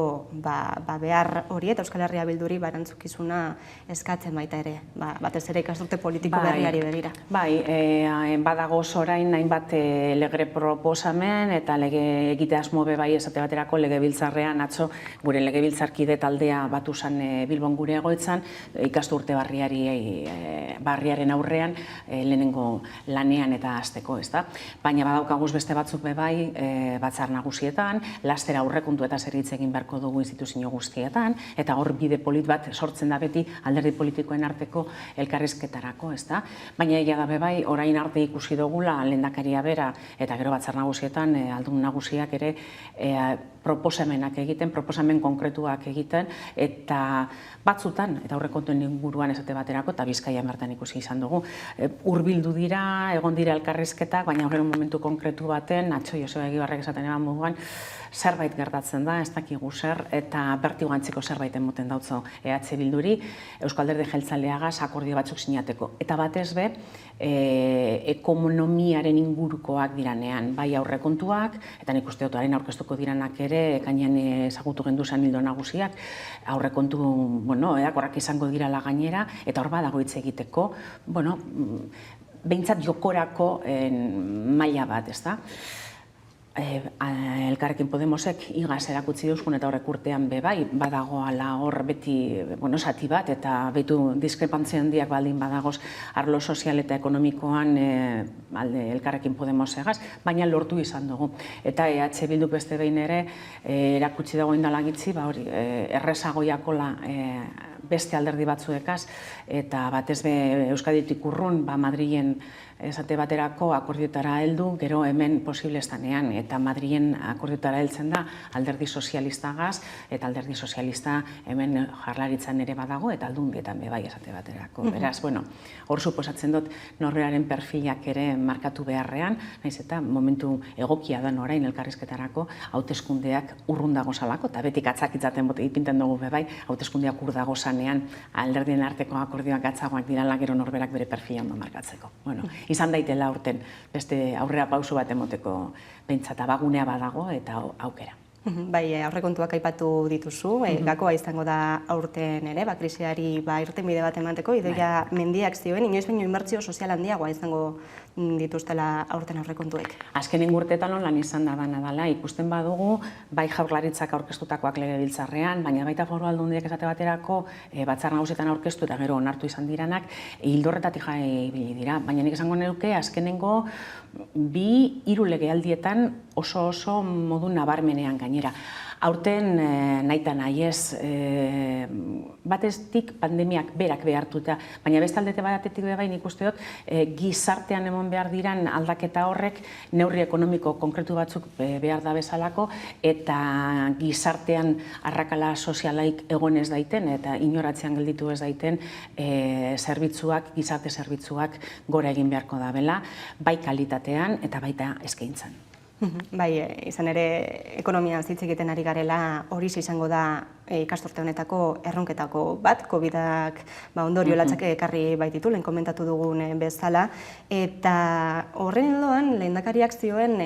behar hori eta Euskal Herria Bilduri erantzukizuna eskatzen baita ere, batez ere ikasturte politiko berriari begira. Bai, badago orain hainbat legre proposamen eta lege egite asmo bai esate baterako legebiltzarrean atzo gure legebiltzarkide taldea batu zen Bilbon gure egoitzan ikasturte barriaren aurrean lehenengo lanean eta hasteko, ez da? Baina badaukaguz beste batzuk bai batzar nagusietan, laster aurrekontu eta zer hitz egin beharko dugu instituzio guztietan, eta hor bide polit bat sortzen da beti alderdi politikoen arteko elkarrizketarako, ez da? Baina egia da bai, orain arte ikusi dugula lehendakaria bera, eta gero batzar nagusietan aldun nagusiak ere proposamenak egiten, proposamen konkretuak egiten, eta batzutan, eta aurrekontuen inguruan esate baterako, eta Bizkaian bertan ikusi izan dugu. Hurbildu dira, egon dira elkarrizketak, baina gero momentu konkretu baten, Atxo Joseba Egibarrek esaten eban moduan, zerbait gertatzen da, ez dakigu zer, eta bertigo antzeko zerbait emoten dautzo EH Bilduri, Eusko Alderdi Jeltzaleagaz akordio batzuk sinateko. Eta batez be, ekonomiaren ingurukoak diranean, bai aurrekontuak, eta nik uste dut orain aurkeztuko diranak ere, ekainean ezagutu gendu zen ildo nagusiak, aurrekontu, edakorrak izango dirala gainera, eta hor badago hitz egiteko, behintzat jokorako maila bat, ez da? Elkarrekin Podemosek igaz erakutsi duzkun eta horrek urtean bai, badagoala hor beti zati bat eta behitu diskrepantzia handiak baldin badagoz arlo sozial eta ekonomikoan Elkarrekin Podemosegaz, baina lortu izan dugu. Eta EH Bilduk beste behin ere erakutsi dago indalagitzi, errezagoiakola beste alderdi batzuekaz, eta batez be Euskaditik urrun, Madrilen esate baterako akordiotara heldu, gero hemen posible estanean, eta Madrilen akordiotara heltzen da alderdi sozialistagaz, eta alderdi sozialista hemen Jaurlaritzan ere badago, eta Aldundietan bai esate baterako. Beraz, hor suposatzen dut norberaren perfilak ere markatu beharrean, naiz eta momentu egokia da orain elkarrizketarako hauteskundeak urrun dago salako, eta betik atzakitzaten ipinten dugu bai, hauteskundeak ur dago zanean alderdien arteko akordioak gatzagoak dirala gero norberak bere perfila ondo markatzeko. Izan daitela urten beste aurrera pauso bat emoteko behintzat abagunea badago eta aukera. Bai, aurrekontuak aipatu dituzu, gakoa izango da aurten ere, krisiari irtenbide bat emateko, Idoia Mendiak zioen, inoiz baino inbertsio sozial handiagoa izango dituztela aurten aurrekontuek. Azkenengo urteetan lan izan da dana dela, ikusten badugu, bai Jaurlaritzak aurkeztutakoak legebiltzarrean, baina baita Foru Aldundiak esate baterako batzar nagusietan aurkeztu eta gero onartu izan diranak, ildo horretatik ibili dira. Baina nik esango nuke azkenengo 2-3 legealdietan oso modu nabarmenean gainera. Aurten nahita nahiez, bateztik pandemiak berak behartuta, baina beste aldete batetik bebain ikuste dut, gizartean emon behar diran aldaketa horrek neurri ekonomiko konkretu batzuk behar da bezalako, eta gizartean arrakala sozialaik egon ez daiten, eta inoratzean gelditu ez daiten zerbitzuak, gizarte zerbitzuak gora egin beharko da bela, bai kalitatean eta baita eskaintzan. Bai, izan ere ekonomian hitz egiten ari garela, hori izango da ikasturte honetako erronketako bat, COVID-ak ondorio latzak ekarri baititu, lehen komentatu dugun bezala, eta horren ildoan lehendakariak zioen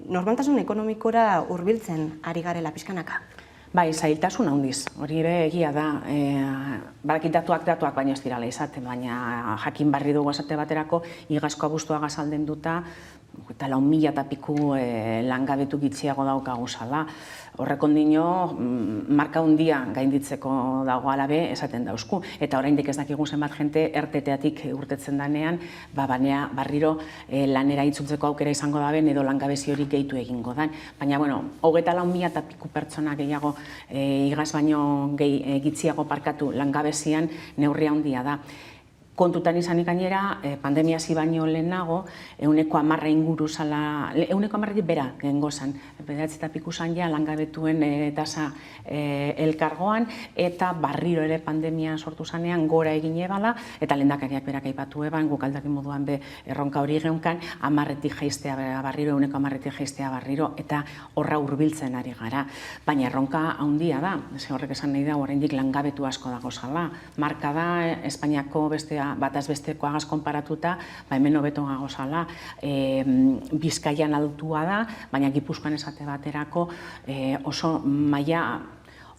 normaltasun ekonomikora hurbiltzen ari garela pixkanaka. Bai, zailtasun handiz, hori ere egia da, badakit datuak baino ez dirala izaten, baina jakin barri dugu esate baterako, igazko abuztua gazalden duta, eta 4.000 eta piku langabetu gitxiago daukagu zala. Horrekondino, marka handia gainditzeko dago alabe esaten dauzku. Eta oraindik ez dakigu zenbat jente erteteatik urtetzen danean, banea barriro lanera itzultzeko aukera izango daben edo langabezi hori gehitu egingo dan. Baina, 24.000 eta piku pertsona gehiago igaz baino gitxiago parkatu langabezian neurria handia da. Kontutan izanik gainera, pandemia hasi baino lehenago, 10% inguru zala, 10% bera gengo zan, 9 eta piku zan ja langabetuen tasa elkargoan, eta barriro ere pandemia sortu zanean gora egin ebala, eta lehendakariak berak aipatu eban, guk aldakin moduan be erronka hori geunkan, 10-etik jaistea barriro, 10-etik jaistea barriro, eta horra hurbiltzen ari gara. Baina erronka handia da, horrek esan nahi da, oraindik langabetu asko dago zala. Marka da, Espainiako bataz bestekoagaz konparatuta, hemen hobeto gagozala, Bizkaian altua da, baina Gipuzkoan esate baterako oso maila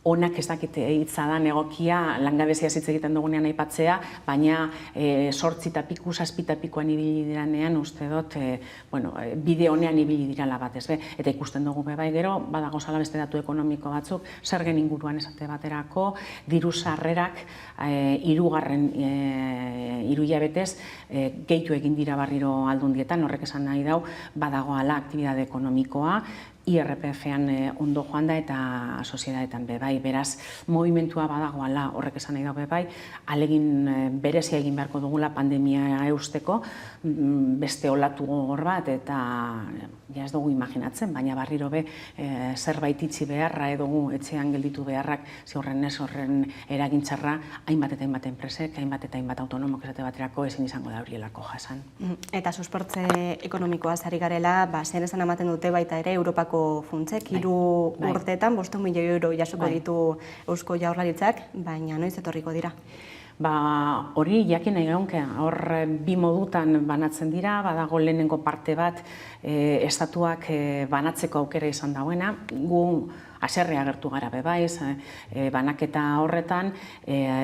onak ez dakite hitzadan egokia langabezia hitz egiten dugunean aipatzea, baina 8 eta piku, 7 eta pikuan ibili diranean uste dut bide honean ibili dirala batez be. Eta ikusten dugu bai gero, badago zala beste datu ekonomiko batzuk, zergen inguruan esate baterako, diru sarrerak 3 hilabetez gehitu egin dira barriro Aldundietan, horrek esan nahi dau, badagoala aktibitate ekonomikoa, IRPF-an ondo joan da eta sozietatean bebai. Beraz, movimentua badagoala horrek esan nahi da bebai, alegin berezia egin beharko dugula pandemia eusteko, beste olatu gogor bat eta ja ez dugu imaginatzen, baina barriro be zerbait itxi beharra edo etxean gelditu beharrak ziurren ez horren eragintzarra hainbat eta hainbat enpresek, hainbat eta hainbat autonomok esate baterako ezin izango da horielako jasan. Eta suspertze ekonomikoa zari garela, zer esan ematen dute baita ere Europako funtsek, 3 urteetan 500 milioi euro jasoko ditu Eusko Jaurlaritzak, baina noiz etorriko dira? Hori jakin nahi gaunke, hor bi modutan banatzen dira, badago lehenengo parte bat estatuak banatzeko aukera izan dauena, gu haserre agertu gara bebaiz, banaketa horretan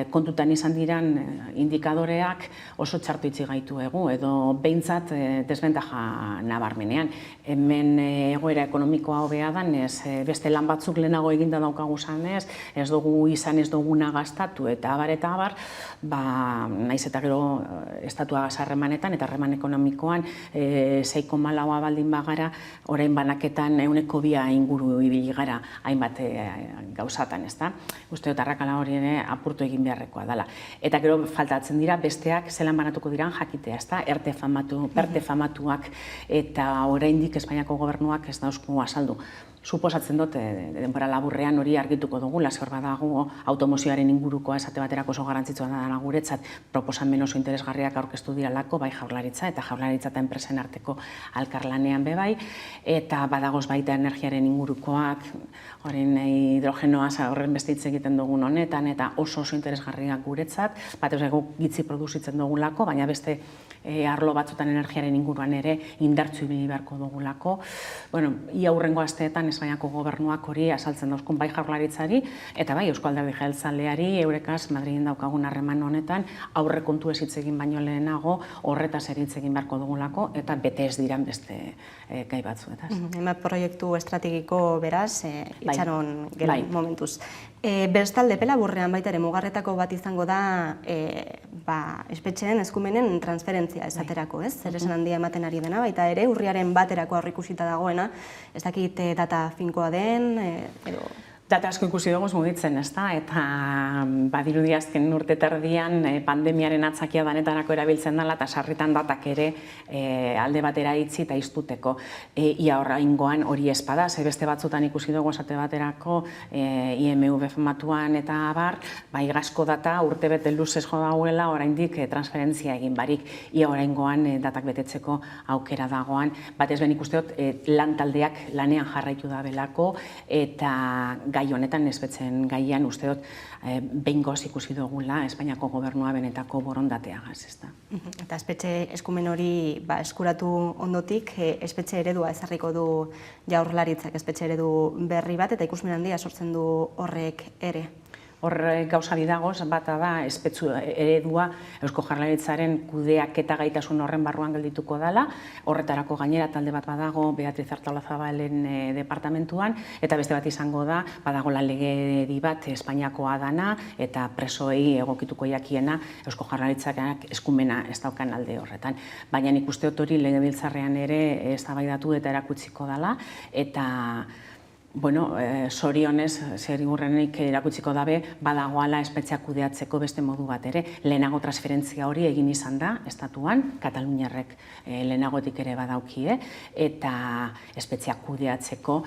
kontutan izan diran indikadoreak oso txartu itxi gaitu edo behintzat desbentaja nabarmenean. Hemen egoera ekonomikoa hobea danez, beste lan batzuk lehenago eginda daukagu zanez, ez dugu izan ez duguna gastatu eta abar, naiz eta gero estatua harremanetan eta harreman ekonomikoan 6,4 baldin bagara, orain banaketan 2% inguru ibili gara hainbat gauzatan, ezta? Uste dut arrakala hori ere apurtu egin beharrekoa dela. Eta gero faltatzen dira besteak zelan banatuko diran jakitea, ezta? ERTE famatuak eta oraindik Espainiako gobernuak ez dauzku azaldu. Suposatzen dut, denbora laburrean hori argituko dugu, hor badago automozioaren ingurukoa esate baterako oso garrantzitsua da guretzat proposamen oso interesgarriak aurkeztu diralako, bai Jaurlaritza eta Jaurlaritza eta enpresen arteko elkarlanean bebai, eta badagoz baita energiaren ingurukoak, horren hidrogenoa horren beste hitz egiten dugun honetan, eta oso interesgarriak guretzat, bat ez gitzi produzitzen dugulako, baina beste arlo batzutan energiaren inguruan ere indartzu ibili beharko dugulako. Ia hurrengo asteetan Espainiako gobernuak hori azaltzen dauzkun bai Jaurlaritzari eta bai Eusko Alderdi Jeltzaleari eurekaz Madrilen daukagun harreman honetan aurrekontu ez hitz egin baino lehenago horretaz ere hitz egin beharko dugulako eta bete ez diran beste gai batzuetaz. Hemen proiektu estrategiko beraz, itxaron gela momentuz. Bestalde, Pelaburrean baita ere mugarretako bat izango da espetxeen eskumenen transferentzia esaterako, ez? Zer esan handia ematen ari dena, baita ere urriaren baterako aurreikusita dagoena, ez dakit data finkoa den, edo... Data asko ikusi dugu mugitzen, ezta? Eta badirudi azken urte terdian pandemiaren atzakia danetarako erabiltzen dela eta sarritan datak ere alde batera itzi eta iztuteko. Ia oraingoan hori espada, ze beste batzutan ikusi dugu esate baterako IMV famatuan eta abar, igazko data urte bete luzez jo dagoela oraindik transferentzia egin barik. Ia oraingoan datak betetzeko aukera dagoan, batez ben ikusteot lan taldeak lanean jarraitu da belako eta gai honetan ezbetzen gaian uste dut behingoz ikusi dugula Espainiako gobernua benetako borondateagaz, ezta. Eta espetxe eskumen hori eskuratu ondotik, espetxe eredua ezarriko du Jaurlaritzak, espetxe eredu berri bat eta ikusmin handia sortzen du horrek ere. Hor gauza bidagoz, bata da espetxu eredua Eusko Jaurlaritzaren kudeaketa gaitasun horren barruan geldituko dela, horretarako gainera talde bat badago Beatriz Artolazabalen departamentuan, eta beste bat izango da, badago lan legedi bat Espainiakoa dana, eta presoei egokituko jakiena Eusko Jaurlaritzak eskumena ez daukan alde horretan. Baina nik uste dut hori legebiltzarrean ere eztabaidatu eta erakutsiko dela, eta sorionez, zerigurrenik erakutsiko dabe, badagoala espetxeak kudeatzeko beste modu bat ere. Lehenago transferentzia hori egin izan da, estatuan, Kataluniarrek lehenagotik ere badaukie, eta espetxeak kudeatzeko,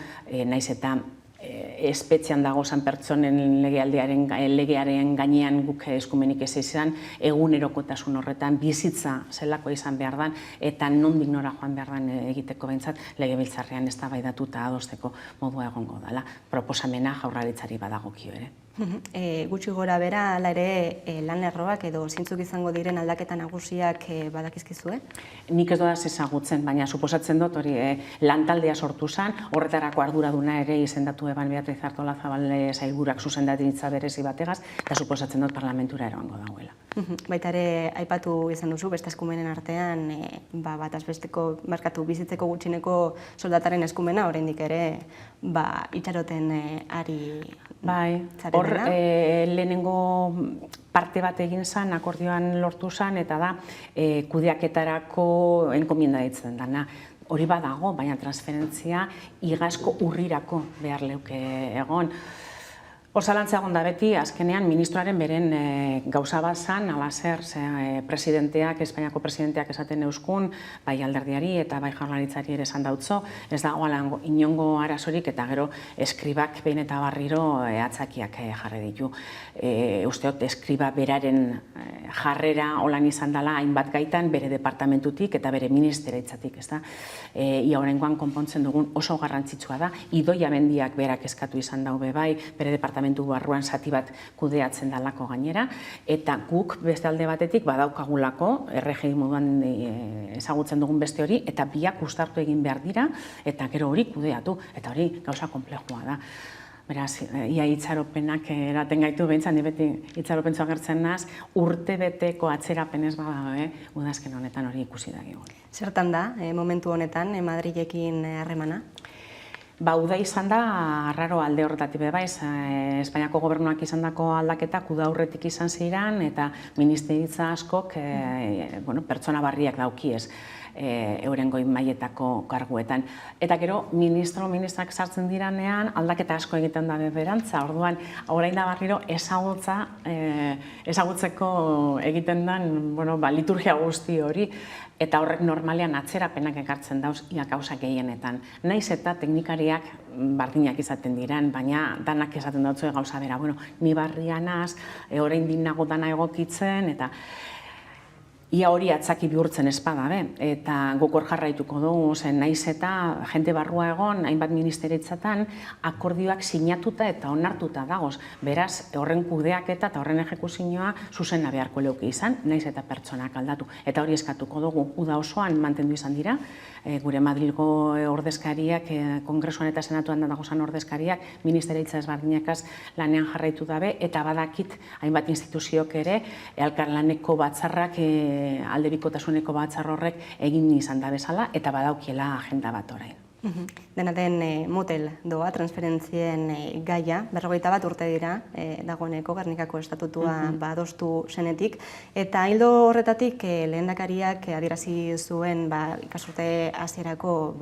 naiz eta espetxean dagozan pertsonen legearen gainean guk eskumenik ez izan, egunerokotasun horretan bizitza zelako izan behar dan, eta nondik nora joan behar dan egiteko behintzat legebiltzarrean eztabaidatu eta adosteko modua egongo dela. Proposamena Jaurlaritzari badagokio ere. Gutxi gora bera, hala ere lan lerroak edo zeintzuk izango diren aldaketa nagusiak badakizkizue? Nik ez dodaz ezagutzen, baina suposatzen dut hori lantaldea sortu zen, horretarako arduraduna ere izendatu eban Beatriz Artolazabal sailburuak zuzendaritza berezi bategaz, eta suposatzen dut parlamentura eroango dagoela. Baita ere, aipatu izan duzu, beste eskumenen artean, bataz besteko merkatu bizitzeko gutxineko soldataren eskumena, oraindik ere, itxaroten ari zaretena. Hor, lehenengo parte bat egin zen, akordioan lortu zen, eta da, kudeaketarako enkomienda ditzen dana. hori badago, baina transferentzia igazko urrirako behar leuke egon. Osalantza egon da beti, azkenean ministroaren beren gauza bat zan, ala zer, presidenteak, Espainiako presidenteak esaten euskun, bai alderdiari eta bai jaurlaritzari ere esan dautzo, ez dagoela inongo arazorik eta gero eskribak behin eta berriro atzakiak jarri ditu. Usteot, eskriba beraren jarrera holan izan dela hainbat gaitan bere departamentutik eta bere ministeritzatik, ez da? Ia horrengoan konpontzen dugun oso garrantzitsua da, Idoia Mendiak berak eskatu izan daube bai, bere departamentu barruan zati bat kudeatzen dalako gainera, eta guk beste alde batetik badaukagulako, RGI moduan ezagutzen dugun beste hori, eta biak uztartu egin behar dira, eta gero hori kudeatu, eta hori gauza konplexua da. Beraz, ia itxaropenak eraten gaitu behintzat, ni beti itxaropentzu agertzen naz, urte beteko atzerapenez bada, udazken honetan hori ikusi dago. Zertan da, momentu honetan, Madrilekin harremana? Uda izan da, arraro alde horretatik bebaiz, Espainiako gobernuak izan dako aldaketak uda aurretik izan ziren, eta ministeritza askok pertsona barriak daukiez euren goi mailetako karguetan. Eta gero, ministrak sartzen diranean, aldaketa asko egiten da berantza, orduan, orain da barriro ezagutzeko egiten den liturgia guzti hori, eta horrek normalean atzerapenak ekartzen dauz ia gauza gehienetan. Naiz eta teknikariak bardinak izaten diran, baina danak esaten dautzu gauza bera. Ni barrianaz, orain dinago dana egokitzen, eta ia hori atzaki bihurtzen espada, eta gokor jarraituko dugu, zen naiz eta jente barrua egon, hainbat ministeritzatan, akordioak sinatuta eta onartuta dagoz. Beraz, horren kudeaketa eta horren ejekuzioa zuzena beharko leuke izan, naiz eta pertsonak aldatu. Eta hori eskatuko dugu, uda osoan mantendu izan dira, gure Madrilgo ordezkariak, Kongresuan eta Senatuan dagozan ordezkariak, ministeritza ezberdinakaz lanean jarraitu dabe, eta badakit hainbat instituziok ere, elkarlaneko batzarrak, aldebikotasuneko batzar horrek egin izan da bezala, eta badaukiela agenda bat orain. Dena den motel doa, transferentzien gaia, 51 urte dira, dagoeneko Gernikako estatutua adostu zenetik, eta ildo horretatik lehendakariak adierazi zuen ikasturte hasierako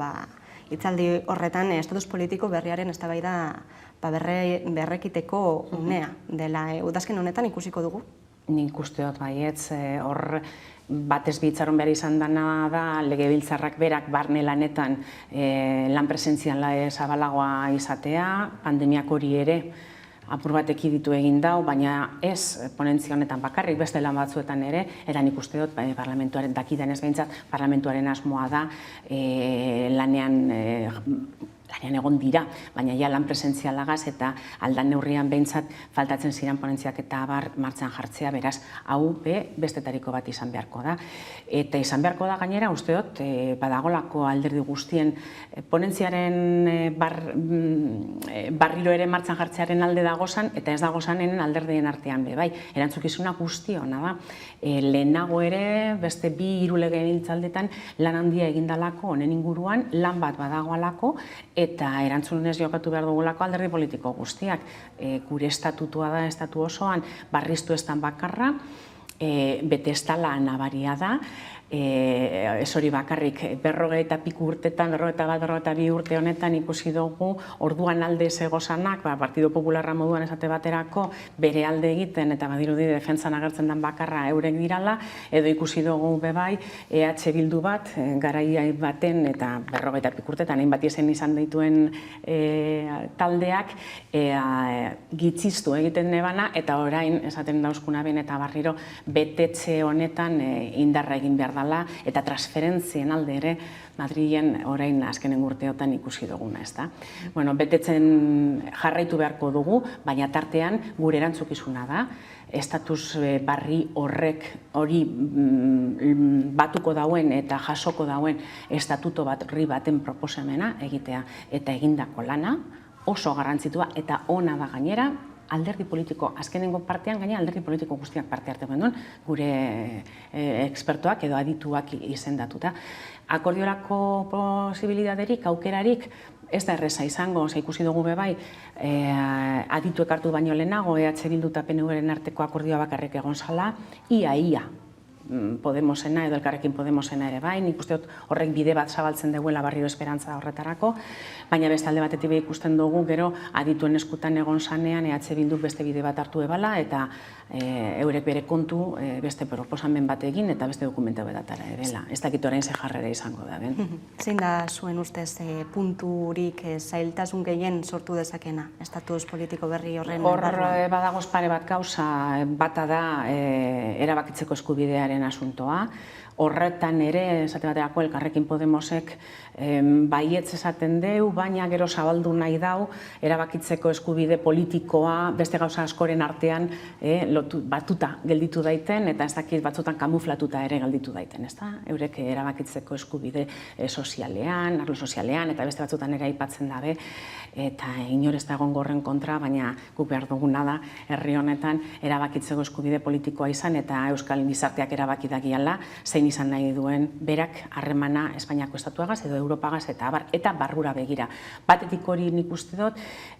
hitzaldi horretan estatus politiko berriaren eztabaida berrekiteko unea dela. Udazken honetan ikusiko dugu? Nik uste dut baietz, hor batez bitzaron behar izan dena da legebiltzarrak berak barne lanetan lan presentziala zabalagoa izatea, pandemiak hori ere apur bat ekiditu egin dau, baina ez ponentzia honetan bakarrik, beste lan batzuetan ere, eta nik uste dut parlamentuaren dakidan ez behintzat, parlamentuaren asmoa da lanean egon dira, baina ja lan presentzialagaz eta aldan neurrian behintzat faltatzen ziren ponentziak eta abar martxan jartzea, beraz, hau bestetariko bat izan beharko da. Eta izan beharko da gainera, uste dut, badagolako alderdi guztien ponentziaren barriro ere martxan jartzearen alde dagozan, eta ez dagozanen alderdien artean bai. Erantzukizuna guzti hona da. Lehenago ere, beste 2-3 legebiltzaldetan lan handia egindalako honen inguruan, lan bat badagoalako, eta erantzunez jokatu behar dugulako alderdi politiko guztiak. Gure estatutua da, estatu osoan, barriztu ez dan bakarra, bete ez dala nabaria da, ez hori bakarrik 40 piku urtetan, 42 urte honetan ikusi dugu, orduan alde zegozanak, Partido Popularra moduan esate baterako, bere alde egiten eta badirudi defentsan agertzen den bakarra eurek dirala, edo ikusi dugu bebai, EH Bildu bat, garai baten eta 40 piku urtetan, hainbat izen izan dituen taldeak, gitziztu egiten nebana, eta orain esaten dauzkuna ben eta barriro betetxe honetan indarra egin behar dela, eta transferentzien alde ere Madrilen orain azkenen urteotan ikusi duguna, ez da. Betetzen jarraitu beharko dugu, baina tartean gure erantzukizuna da, estatus barri hori batuko dauen eta jasoko dauen estatuto barri baten proposamena egitea, eta egindako lana oso garrantzitua eta ona da gainera, alderdi politiko, azkenengo partean gaina alderdi politiko guztiak parte hartu genuen, gure ekspertoak edo adituak izendatuta. Akordiorako posibilidaderik, aukerarik, ez da erreza izango, ikusi dugu bebai, adituek hartu baino lehenago, EH Bildu eta PNV-ren arteko akordioa bakarrik egon zala, ia Podemosena edo Elkarrekin Podemosena ere bai, nik uste dut horrek bide bat zabaltzen duela barriro esperantza horretarako, baina beste alde batetik ikusten dugu gero adituen eskutan egon zanean EH Bilduk beste bide bat hartu ebala eta eurek bere kontu beste proposamen bat egin eta beste dokumentu bedatara edela. Ez dakit orain ze jarrera izango da, ben? Zein da zuen ustez punturik zailtasun gehien sortu dezakena estatus politiko berri horren? Hor badagoz pare bat gauza, bata da erabakitzeko eskubidearen asuntoa. Horretan ere, esate baterako Elkarrekin Podemosek baietz esaten deu, baina gero zabaldu nahi dau, erabakitzeko eskubide politikoa beste gauza askoren artean batuta gelditu daiten, eta ez dakit batzutan kamuflatuta ere gelditu daiten, ez da? Eurek erabakitzeko eskubide sozialean, arlo sozialean, eta beste batzutan ere aipatzen dabe, eta inor ez da egon gorren kontra, baina guk behar duguna da, herri honetan erabakitzeko eskubide politikoa izan, eta Euskal Gizarteak erabaki dakiala, zein izan nahi duen berak harremana Espainiako estatuagaz edo Europagaz eta barrura begira. Batetik hori nik uste dut,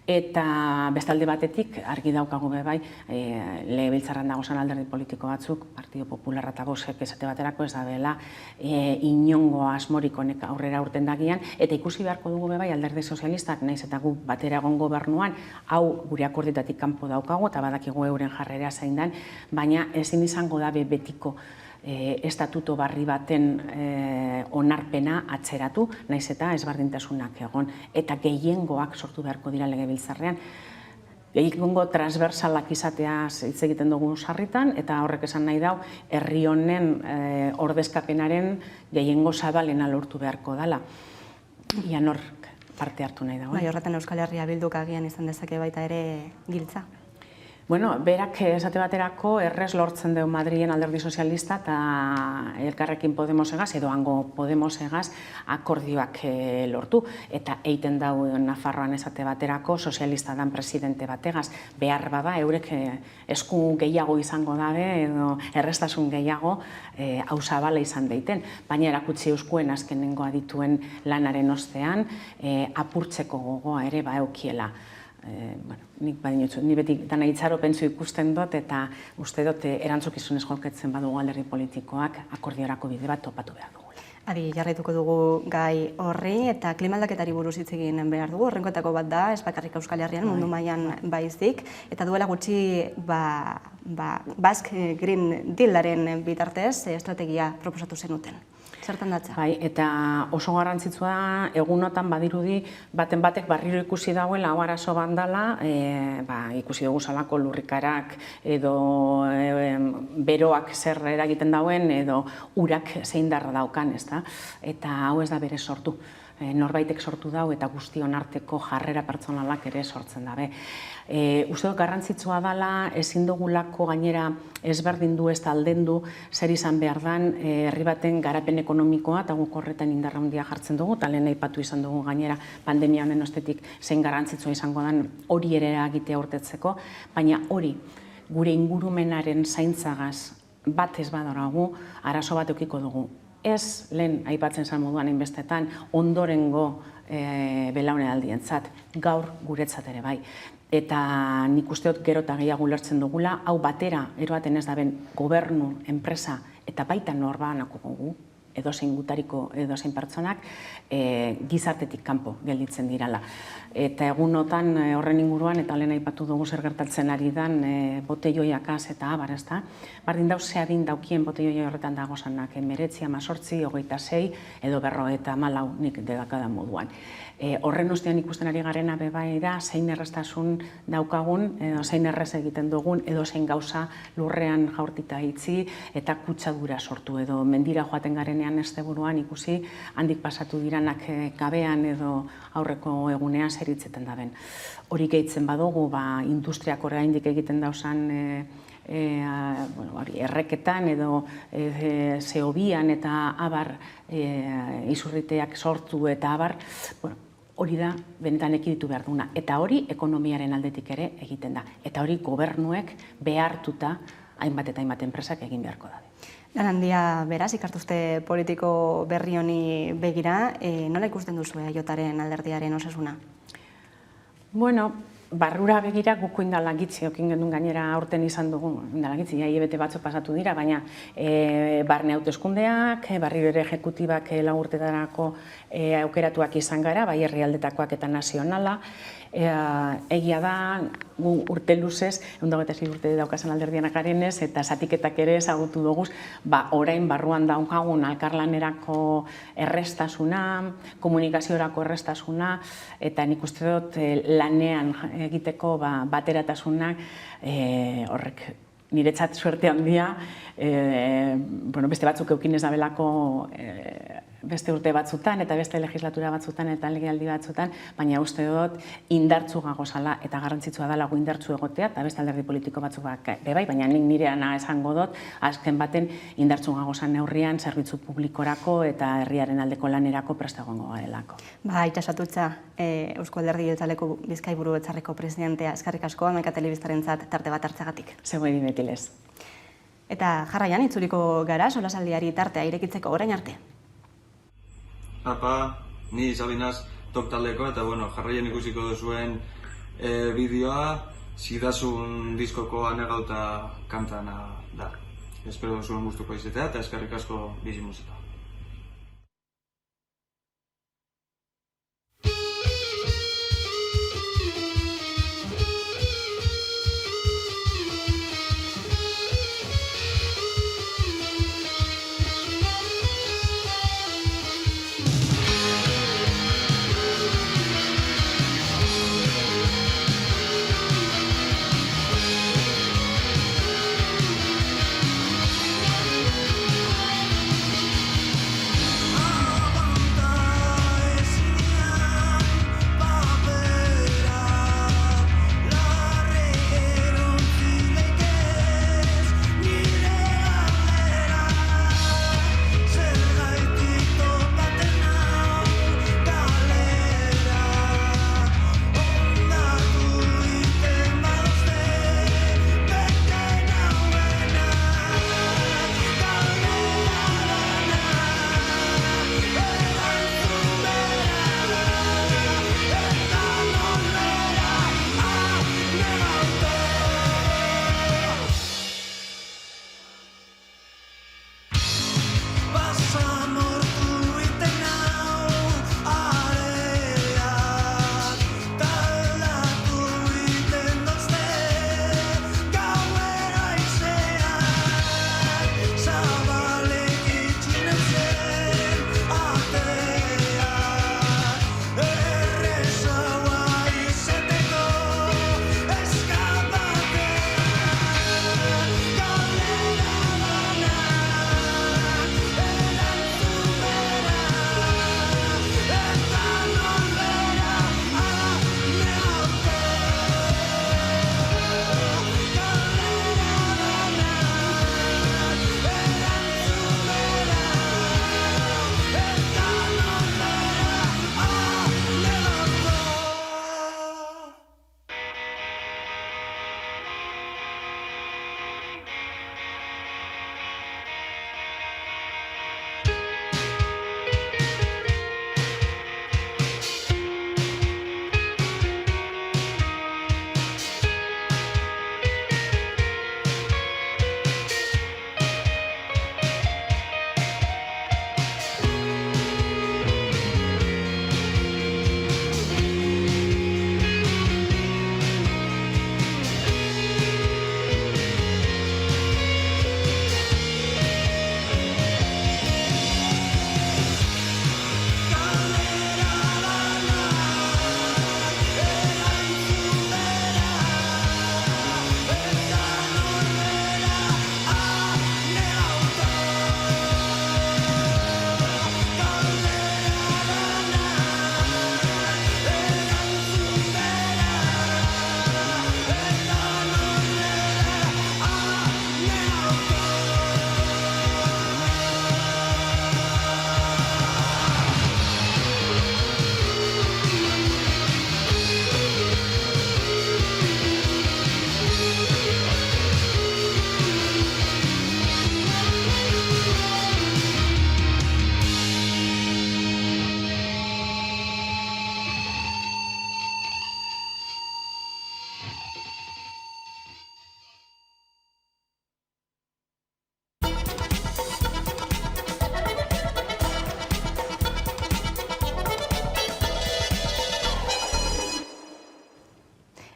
eta bestalde batetik argi daukagu bai, legebiltzarran dagozan alderdi politiko batzuk, Partido Popularra eta Gosek esate baterako ez da dela inongo asmorik honek aurrera urten dagian, eta ikusi beharko dugu bai alderdi sozialistak, naiz eta gu batera egon gobernuan, hau gure akorditatik kanpo daukagu, eta badakigu euren jarrera zein den, baina ezin izango da betiko estatuto barri baten onarpena atzeratu, naiz eta ezberdintasunak egon, eta gehiengoak sortu beharko dira legebiltzarrean. Gehiengo transversalak izatea hitz egiten dugun sarritan, eta horrek esan nahi dau, herri honen ordezkapenaren gehiengo zabalena lortu beharko dela. Ian hor parte hartu nahi dago. Bai, horretan Euskal Herria Bilduk agian izan dezake baita ere giltza. Bueno, berak esate baterako errez lortzen deu Madrilen alderdi sozialista eta Elkarrekin Podemosegaz edo hango Podemosegaz akordioak lortu. Eta eiten dau Nafarroan esate baterako sozialista dan presidente bategaz. Behar bada, eurek esku gehiago izango dabe edo errestasun gehiago hausabala izan deiten. Baina erakutsi euskuen azkenengo adituen lanaren ostean apurtzeko gogoa ere eukiela. Nik beti dana itxaropentsu ikusten dut eta uste dut erantzukizunez jokatzen badugu alderdi politikoak akordiorako bide bat topatu behar dugu. Adi, jarraituko dugu gai horri eta klimaldaketari buruz hitz egin behar dugu. Horrenkoetako bat da, ez bakarrik Euskal Herrian, mundu mailan baizik, eta duela gutxi Basque Green Dealaren bitartez estrategia proposatu zenuten. Zertan datza? Bai, eta oso garrantzitsua da, egunotan badirudi baten batek barriro ikusi dauela hau arazo bandala, ikusi dugu salako lurrikarak edo beroak zer eragiten dauen edo urak zein darra daukan, ez da? Eta hau ez da bere sortu. Norbaitek sortu dau eta guztion arteko jarrera pertsonalak ere sortzen dabe. Uste dut garrantzitsua dela, ezin dugulako gainera ezberdindu ez aldendu zer izan behar dan herri baten garapen ekonomikoa eta guk horretan indarra handia jartzen dugu, eta lehen aipatu izan dugu gainera pandemia honen ostetik zein garrantzitsua izango den hori ere egitea urtetzeko, baina hori gure ingurumenaren zaintzagaz bat ez badoragu arazo bat eukiko dugu. Ez lehen aipatzen zen moduan inbestetan ondorengo belaunaldientzat, gaur guretzat ere bai. Eta nik uste dut gero eta gehiago ulertzen dugula, hau batera eroaten ez daben gobernu, enpresa eta baita norbanako gu, edozein gutariko edozein pertsonak, gizartetik kanpo gelditzen dirala. Eta egunotan horren inguruan, eta lehen aipatu dugu zer gertatzen ari dan botelloiakaz eta abar, ez da? Bardin dauz zeadin daukien botelloia horretan dagozanak, 19, 18, 26 edo 54 nik dedakadan moduan. Horren ostean ikusten ari garena bebai da, zein errestasun daukagun, edo zein errez egiten dugun, edo zein gauza lurrean jaurtita itzi eta kutsadura sortu, edo mendira joaten garenean ez buruan ikusi handik pasatu diranak gabean edo aurreko egunean zer hitzetan daben. Hori gehitzen badugu, industriak oraindik egiten dauzan erreketan edo zeobian eta abar izurriteak sortu eta abar, hori da benetan ekiditu behar duna. Eta hori ekonomiaren aldetik ere egiten da. Eta hori gobernuek behartuta hainbat eta hainbat enpresak egin beharko da. Lan handia beraz, ikartuzte politiko berri honi begira, nola ikusten duzu jotaren alderdiaren osasuna? Bueno, barrura begira guko indala gitzi, okin gendun gainera aurten izan dugu, indala gitzi, hilabete batzu pasatu dira, baina barne hauteskundeak, barriro ere ejekutibak lau urtetarako aukeratuak izan gara, bai herrialdetakoak eta nazionala, egia da, gu urte luzez, 126 urte daukazen alderdianak garenez, eta zatiketak ere ezagutu duguz, orain barruan daukagun alkarlanerako errestasuna, komunikaziorako errestasuna, eta nik uste dut lanean egiteko bateratasunak horrek niretzat suerte handia, beste batzuk eukin ez dabelako beste urte batzutan eta beste legislatura batzutan eta legealdi batzutan, baina uste dut indartzu gagozala eta garrantzitsua dela gu indartzu egotea eta beste alderdi politiko batzuk bai, baina nik nireana esango dut, azken baten indartzu gagozan neurrian zerbitzu publikorako eta herriaren aldeko lanerako prestagongo garelako. Itxasatutza, Eusko Alderdi Jeltzaleko Bizkaiburu Batzarreko presidentea, eskerrik asko Hamaika Telebistarentzat tarte bat hartzeagatik. Zegoen dimetilez. Eta jarraian itzuliko gara solasaldiari tartea irekitzeko orain arte. Apa, ni Sabinaz Top taldeko eta jarraian ikusiko duzuen bideoa Zidasun diskoko Anegauta kantana da. Espero zuen gustuko izatea eta eskerrik asko bizi musika.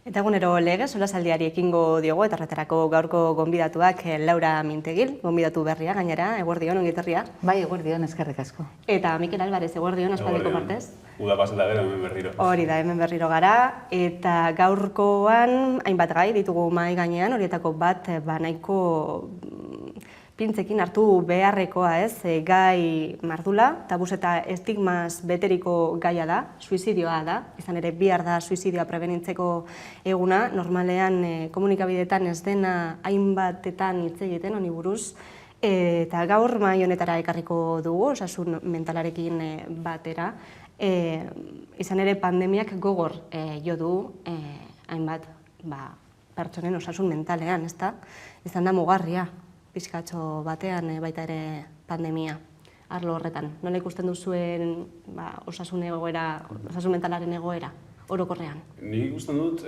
Eta egunero legez, solasaldiari ekingo diogu, eta horretarako gaurko gonbidatuak Laura Mintegil, gonbidatu berria gainera, eguerdion, ongi etorria. Bai, eguerdion, eskerrik asko. Eta Mikel Alvarez, eguerdion, aspaldiko partez. Uda pasata gero, hemen berriro. Hori da, hemen berriro gara, eta gaurkoan hainbat gai ditugu mahai gainean, horietako bat nahiko pintzekin hartu beharrekoa, gai mardula, tabuz eta estigmaz beteriko gaia da, suizidioa da, izan ere bihar da suizidioa prebenintzeko eguna, normalean komunikabideetan ez dena hainbatetan hitz egiten honi buruz, eta gaur mahai honetara ekarriko dugu, osasun mentalarekin batera, izan ere pandemiak gogor jo du hainbat pertsonen osasun mentalean, izan da mugarria, pizkatxo batean baita ere pandemia arlo horretan. Nola ikusten duzuen osasun mentalaren egoera, orokorrean? Nik ikusten dut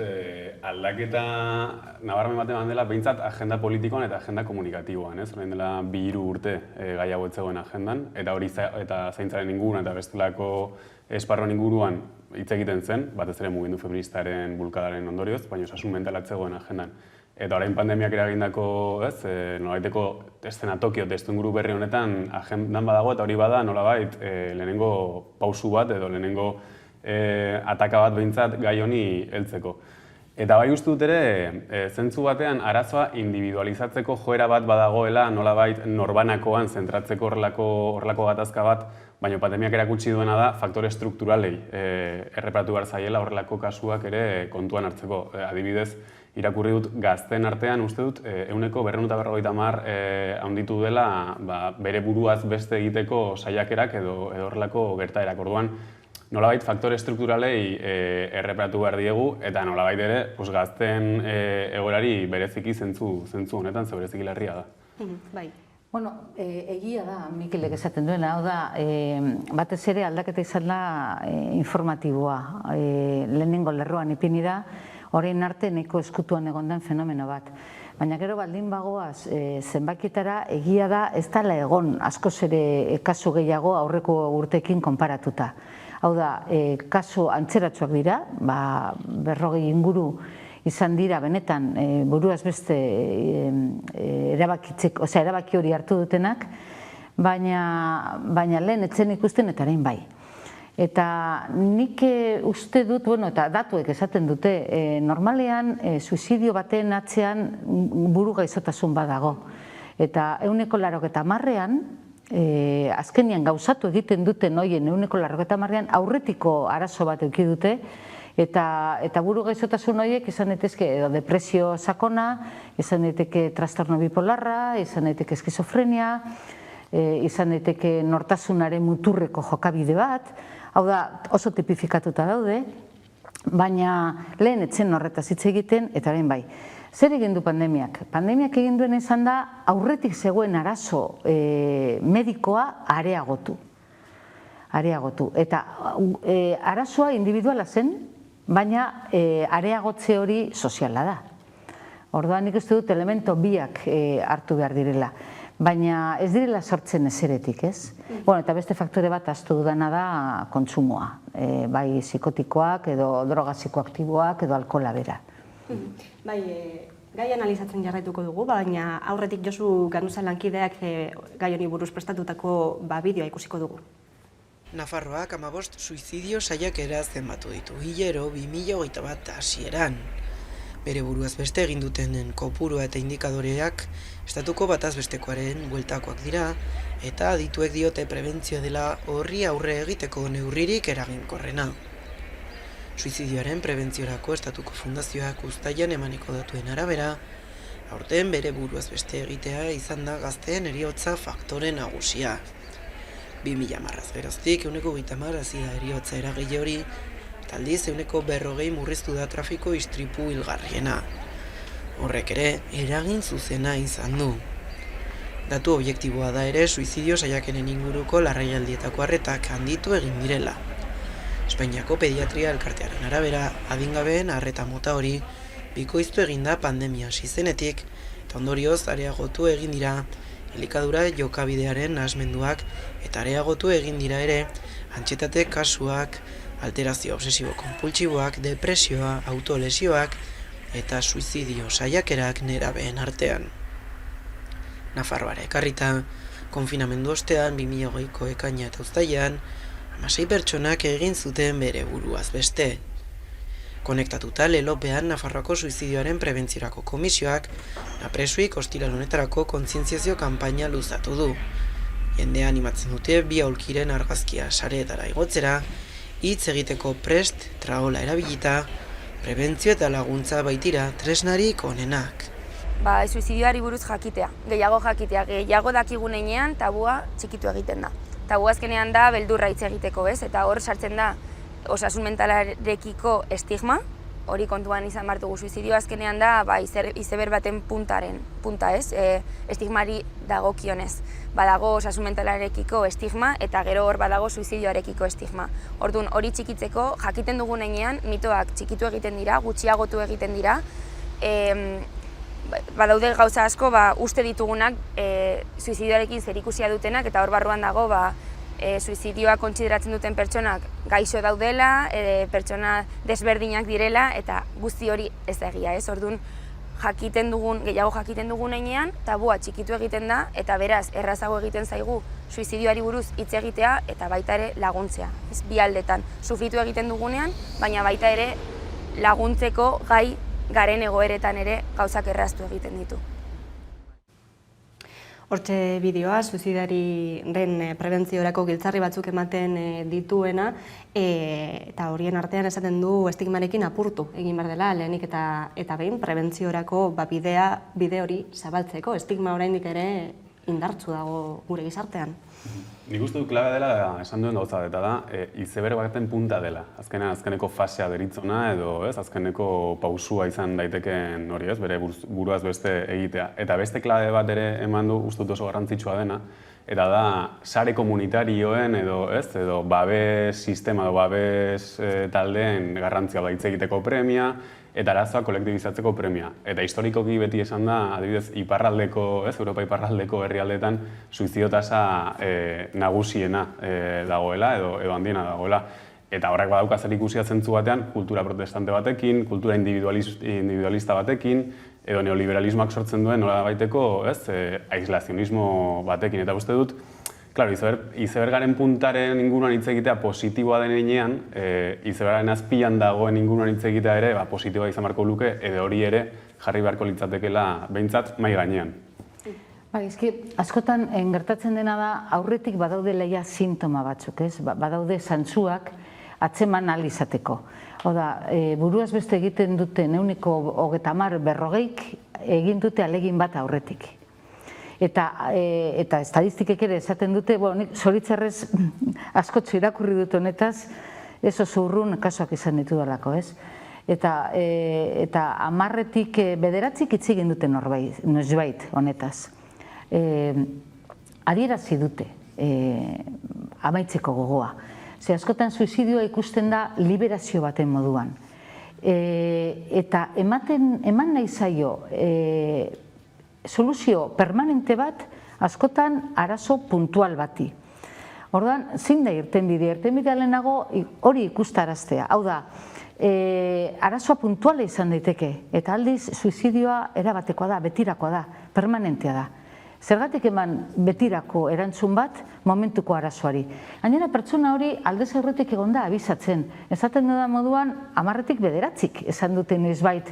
aldaketa nabarmen batean dela behintzat agenda politikoan eta agenda komunikatiboan, orain dela 2-3 urte gai hau ez zegoen agendan, eta hori eta zaintzaren inguruan eta bestelako esparroan inguruan hitz egiten zen, batez ere mugimendu feministaren bulkadaren ondorioz, baina osasun mentala ez zegoen agendan. Eta orain pandemiak eragindako, nolabaiteko eszenatokio testuinguru berri honetan agendan badago, eta hori bada nolabait lehenengo pausu bat edo lehenengo ataka bat behintzat gai honi heltzeko. Eta bai uste dut ere, zentzu batean arazoa individualizatzeko joera bat badagoela nolabait norbanakoan zentratzeko horrelako gatazka bat, baina pandemiak erakutsi duena da faktore strukturalei erreparatu behar zaiela horrelako kasuak ere kontuan hartzeko. Adibidez, irakurri dut gazten artean, uste dut, 150 handitu dela bere buruaz beste egiteko saiakerak edo horrelako gertaerak. Orduan, nolabait faktore strukturalei erreparatu behar diegu, eta nolabait ere gazten egoerari bereziki zentzu honetan, ze bereziki larria da. Bai. Bueno, egia da, Mikelek esaten duena, hau da, batez ere aldaketa izan da informatiboa. Lehenengo lerroan ipini da, orain arte nahiko eskutuan egon den fenomeno bat. Baina gero baldin bagoaz zenbakietara egia da ez dela egon askoz ere kasu gehiago aurreko urteekin konparatuta. Hau da, kasu antzeratsuak dira, 40 inguru izan dira benetan buruaz beste erabaki hori hartu dutenak, baina lehen etzen ikusten eta orain bai. Eta nik uste dut, eta datuek esaten dute, normalean suizidio baten atzean buru gaixotasun badago. Eta 180an, azkenian gauzatu egiten duten hoien 180an aurretiko arazo bat eduki dute, eta buru gaixotasun horiek izan daitezke edo depresio sakona, izan daiteke trastorno bipolarra, izan daiteke eskizofrenia, izan daiteke nortasunaren muturreko jokabide bat, hau da oso tipifikatuta daude, baina lehen etzen horretaz hitz egiten, eta orain bai. Zer egin du pandemiak? Pandemiak egin duen izan da aurretik zegoen arazo medikoa areagotu. Eta arazoa individuala zen, baina areagotze hori soziala da. Orduan nik uste dut elemento biak hartu behar direla. Baina ez direla sortzen ezeretik, ez? Eta beste faktore bat ahaztu dudana da kontsumoa. Bai psikotikoak edo droga psikoaktiboak edo alkohola bera. Bai, gai analizatzen jarraituko dugu, baina aurretik Josu Ganuza lankideak gai honi buruz prestatutako bideoa ikusiko dugu. Nafarroak 15 suizidio saiakera zenbatu ditu hilero 2021 hasieran. Bere buruaz beste egin dutenen kopurua eta indikadoreak estatuko bataz bestekoaren bueltakoak dira, eta adituek diote prebentzio dela horri aurre egiteko neurririk eraginkorrena. Suizidioaren prebentziorako estatuko fundazioak uztailean emaniko datuen arabera, aurten bere buruaz beste egitea izan da gazteen heriotza faktore nagusia. 2010 geroztik 130 hasi da heriotza eragile hori, taldiz 140 murriztu da trafiko istripu hilgarriena. Horrek ere, eragin zuzena izan du. Datu objektiboa da ere suizidio saiakeren inguruko larrialdietako arretak handitu egin direla. Espainiako pediatria elkartearen arabera, adingabeen arreta mota hori bikoiztu egin da pandemia hasi zenetik, eta ondorioz areagotu egin dira elikadura jokabidearen nahasmenduak eta areagotu egin dira ere antxetate kasuak, alterazio obsesibo-konpultsiboak, depresioa, autolesioak eta suizidio saiakerak nerabeen artean. Nafarroara ekarrita, konfinamendu ostean 2020ko ekaina eta uztailean, 16 pertsonak egin zuten bere buruaz beste. Konektatuta lelopean Nafarroako suizidioaren prebentziorako komisioak napresuik ostiral honetarako kontzientziazio kanpaina luzatu du. Jendea animatzen dute bi aulkiren argazkia sareetara igotzera, hitz egiteko prest, traola erabilita, prebentzio eta laguntza baitira tresnarik onenak. Suizidioari buruz jakitea, gehiago dakigunean tabua txikitu egiten da. Tabua azkenean da beldurra hitz egiteko, ez? Eta hor sartzen da osasun mentalarekiko estigma, hori kontuan izan behar dugu. Suizidio azkenean da izeber baten punta, ez? Estigmari dagokionez. Badago osasun mentalarekiko estigma eta gero hor badago suizidioarekiko estigma. Orduan hori txikitzeko jakiten dugunean mitoak txikitu egiten dira, gutxiagotu egiten dira. Badaude gauza asko uste ditugunak suizidioarekin zerikusia dutenak eta hor barruan dago suizidioa kontsideratzen duten pertsonak gaixo daudela, pertsona desberdinak direla eta guzti hori ez da egia, ez? Orduan gehiago jakiten dugunean tabua txikitu egiten da eta beraz errazago egiten zaigu suizidioari buruz hitz egitea eta baita ere laguntzea. Ez bi aldetan sufritu egiten dugunean, baina baita ere laguntzeko gai garen egoeretan ere gauzak erraztu egiten ditu. Hortxe bideoa, suizidariaren prebentziorako giltzarri batzuk ematen dituena, eta horien artean esaten du estigmarekin apurtu egin behar dela, lehenik eta behin prebentziorako bide hori zabaltzeko. Estigma oraindik ere indartsu dago gure gizartean. Nik uste dut klabe dela esan duen gauza eta da, izeber baten punta dela. Azkeneko fasea deritzona edo azkeneko pausua izan daiteken hori, bere buruaz beste egitea. Eta beste klabe bat ere eman du uste dut oso garrantzitsua dena, eta da sare komunitarioen edo babes sistema edo babes taldeen garrantzia hitz egiteko premia, eta arazoa kolektibizatzeko premia. Eta historikoki beti esan da, adibidez, Europa iparraldeko herrialdetan suizidio tasa nagusiena dagoela edo handiena dagoela. Eta horrek badauka zer ikusia zentzu batean, kultura protestante batekin, kultura individualista batekin, edo neoliberalismoak sortzen duen nolabaiteko aislazionismo batekin. Eta uste dut, claro, izebergaren puntaren inguruan hitz egitea positiboa denean, izebergaren azpian dagoen inguruan hitz egitea ere positiboa izan beharko luke, edo hori ere jarri beharko litzatekeela behintzat mahai gainean. Askotan gertatzen dena da aurretik badaude leia sintoma batzuk, ez? Badaude zantzuak atzeman ahal izateko. Buruaz beste egiten duten 30-40 egin dute alegin bat aurretik. Eta estadistikek ere esaten dute, nik zoritzarrez askotxo irakurri dut honetaz, ez oso urrun kasuak izan ditu dalako, ez? Eta 10-tik 9 hitz egin dute noizbait honetaz. Adierazi dute amaitzeko gogoa. Ze askotan suizidioa ikusten da liberazio baten moduan. Eta eman nahi zaio soluzio permanente bat askotan arazo puntual bati. Orduan, zein da irtenbidea? Irtenbidea lehenago hori ikustaraztea. Hau da, arazoa puntuala izan daiteke, eta aldiz suizidioa erabatekoa da, betirakoa da, permanentea da. Zergatik eman betirako erantzun bat momentuko arazoari. Gainera pertsona hori aldez aurretik egon da abisatzen. Esaten da moduan 10-tik 9 esan duten noizbait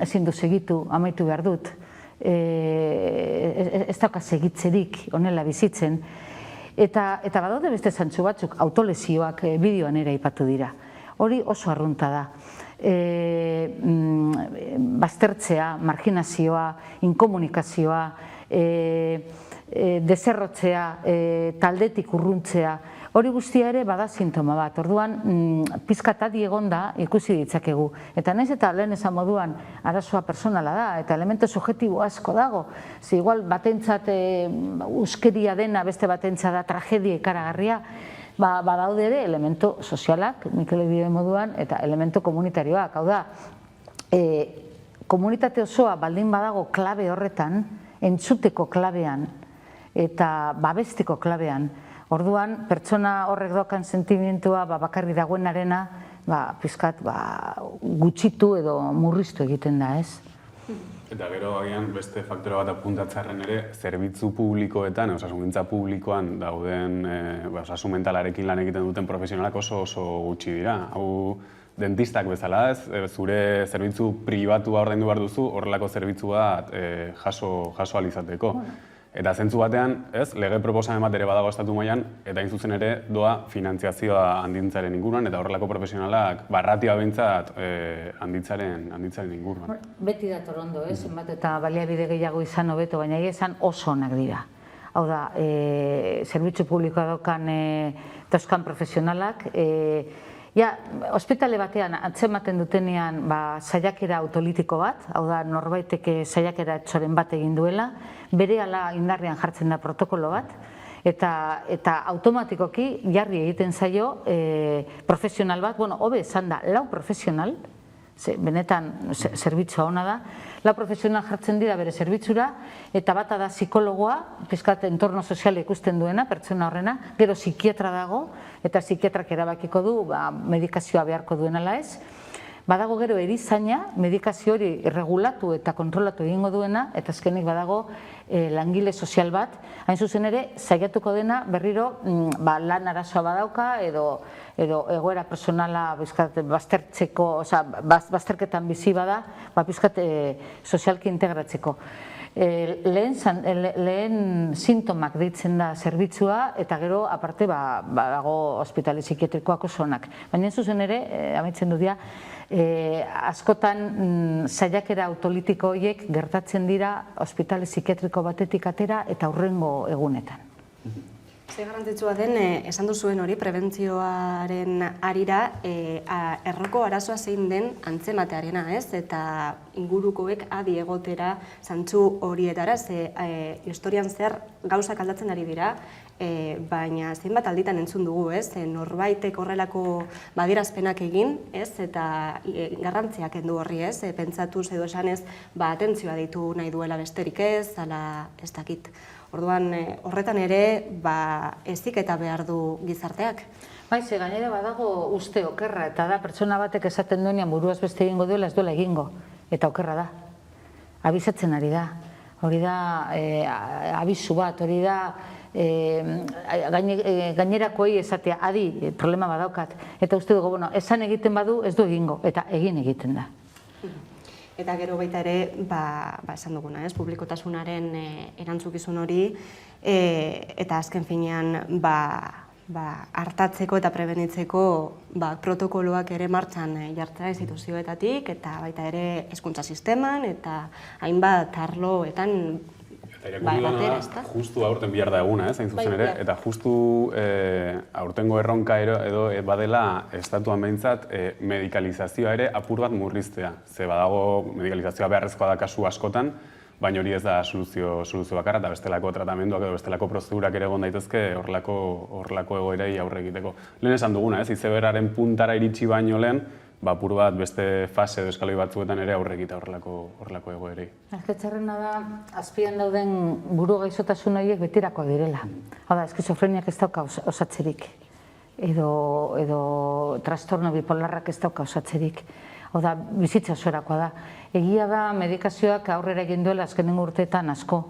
ezin du segitu, amaitu behar dut. Ez dauka segitzerik honela bizitzen. Eta badaude beste zantzu batzuk, autolesioak bideoan ere aipatu dira. Hori oso arrunta da. Baztertzea, marginazioa, inkomunikazioa, deserrotzea, taldetik urruntzea, hori guztia ere bada sintoma bat. Orduan, pizkat adi egon da ikusi ditzakegu. Eta nahiz eta lehen esan moduan arazoa personala da, eta elementu subjektibo asko dago. Ze igual batentzat uskeria dena, beste batentzat da tragedia ikaragarria, badaude ere elementu sozialak, Mikelek dio moduan, eta elementu komunitarioak. Hau da, komunitate osoa baldin badago klabe horretan, entzuteko klabean eta babesteko klabean, Orduan, pertsona horrek dokan sentimentua bakarri dagoenarena pizkat gutxitu edo murriztu egiten da, ez? Eta gero agian beste faktore bat apuntatzarren ere, zerbitzu publikoetan, osasungintza publikoan dauden osasun mentalarekin lan egiten duten profesionalak oso gutxi dira. Hau dentistak bezala ez, zure zerbitzu pribatua ordaindu behar duzu, horrelako zerbitzu bat jaso ahal izateko. Eta zentzu batean, ez, lege proposamen bat ere badago estatu mailan, eta hain zuzen ere doa finantzazioa handintzaren inguruan, eta horrelako profesionalak ratioa behintzat handitzaren inguruan. Beti dator ondo, zenbat eta baliabide gehiago izan hobeto, baina egia esan oso onak dira. Hau da, zerbitzu publikoa daukan dauzkan profesionalak, ospitale batean atzematen dutenean saiakera autolitiko bat, hau da, norbaiteke saiakera etxoren bat egin duela, berehala indarrean jartzen da protokolo bat, eta automatikoki jarri egiten zaio profesional bat, hobe esan da, 4 profesional, benetan zerbitzua ona da, 4 profesional jartzen dira bere zerbitzura, eta bata da psikologoa, pizkat entorno soziala ikusten duena, pertsona horrena, gero psikiatra dago, eta psikiatrak erabakiko du medikazioa beharko duenala ez. Badago gero erizaina, medikazio hori regulatu eta kontrolatu egingo duena, eta azkenik badago langile sozial bat, hain zuzen ere, saiatuko dena berriro lan arazoa badauka, edo egoera personala baztertzeko, bazterketan bizi bada, pizkat sozialki integratzeko. Lehen sintomak deitzen da zerbitzua, eta gero, aparte, badago ospitale psikiatrikoak oso onak. Baina zuzen ere, amaitzen du dira, askotan saiakera autolitiko horiek gertatzen dira ospitale psikiatriko batetik atera eta hurrengo egunetan. Ze garrantzitsua den, esan duzuen hori, prebentzioaren arira, erroko arazoa zein den antzematearena, ez? Eta ingurukoek adi egotera zantzu horietara, ze historian zer gauzak aldatzen ari dira, baina zeinbat alditan entzun dugu, ez? Norbaitek horrelako adierazpenak egin, ez? Eta garrantziak kendu horri, ez? Pentsatuz edo esanez, atentzioa deitu nahi duela besterik ez, ala ez dakit. Orduan, horretan ere, heziketa behar du gizarteak. Ze gainera badago uste okerra, eta da pertsona batek esaten duenean buruaz beste egingo duela, ez duela egingo. Eta okerra da. Abisatzen ari da. Hori da abisu bat, hori da gainerakoei esatea, adi, problema badaukat. Eta uste dugu, esan egiten badu, ez du egingo, eta egin egiten da. Eta gero baita ere, esan duguna, publikotasunaren erantzukizun hori, eta azken finean, hartatzeko eta prebenitzeko protokoloak ere martxan jartzea instituzioetatik, eta baita ere hezkuntza sisteman, eta hainbat arloetan batera, ez da? Justu aurten bihar da eguna, hain zuzen ere, eta justu aurtengo erronka edo badela estatuan behintzat medikalizazioa ere apur bat murriztea. Ze badago medikalizazioa beharrezkoa da kasu askotan, baina hori ez da soluzio bakarra, eta bestelako tratamenduak edo bestelako prozedurak ere egon daitezke horrelako egoerei aurre egiteko. Lehen esan duguna, izeberaren puntara iritsi baino lehen, apur bat beste fase edo eskaloi batzuetan ere aurre egitea horrelako egoerei. Azketzarrena da, azpian dauden buru gaixotasun horiek betirakoak direla. Hau da, eskizofreniak ez dauka osatzerik, edo trastorno bipolarrak ez dauka osatzerik. Hau da, bizitza osorakoa da. Egia da, medikazioak aurrera egin duela azkenengo urteetan asko.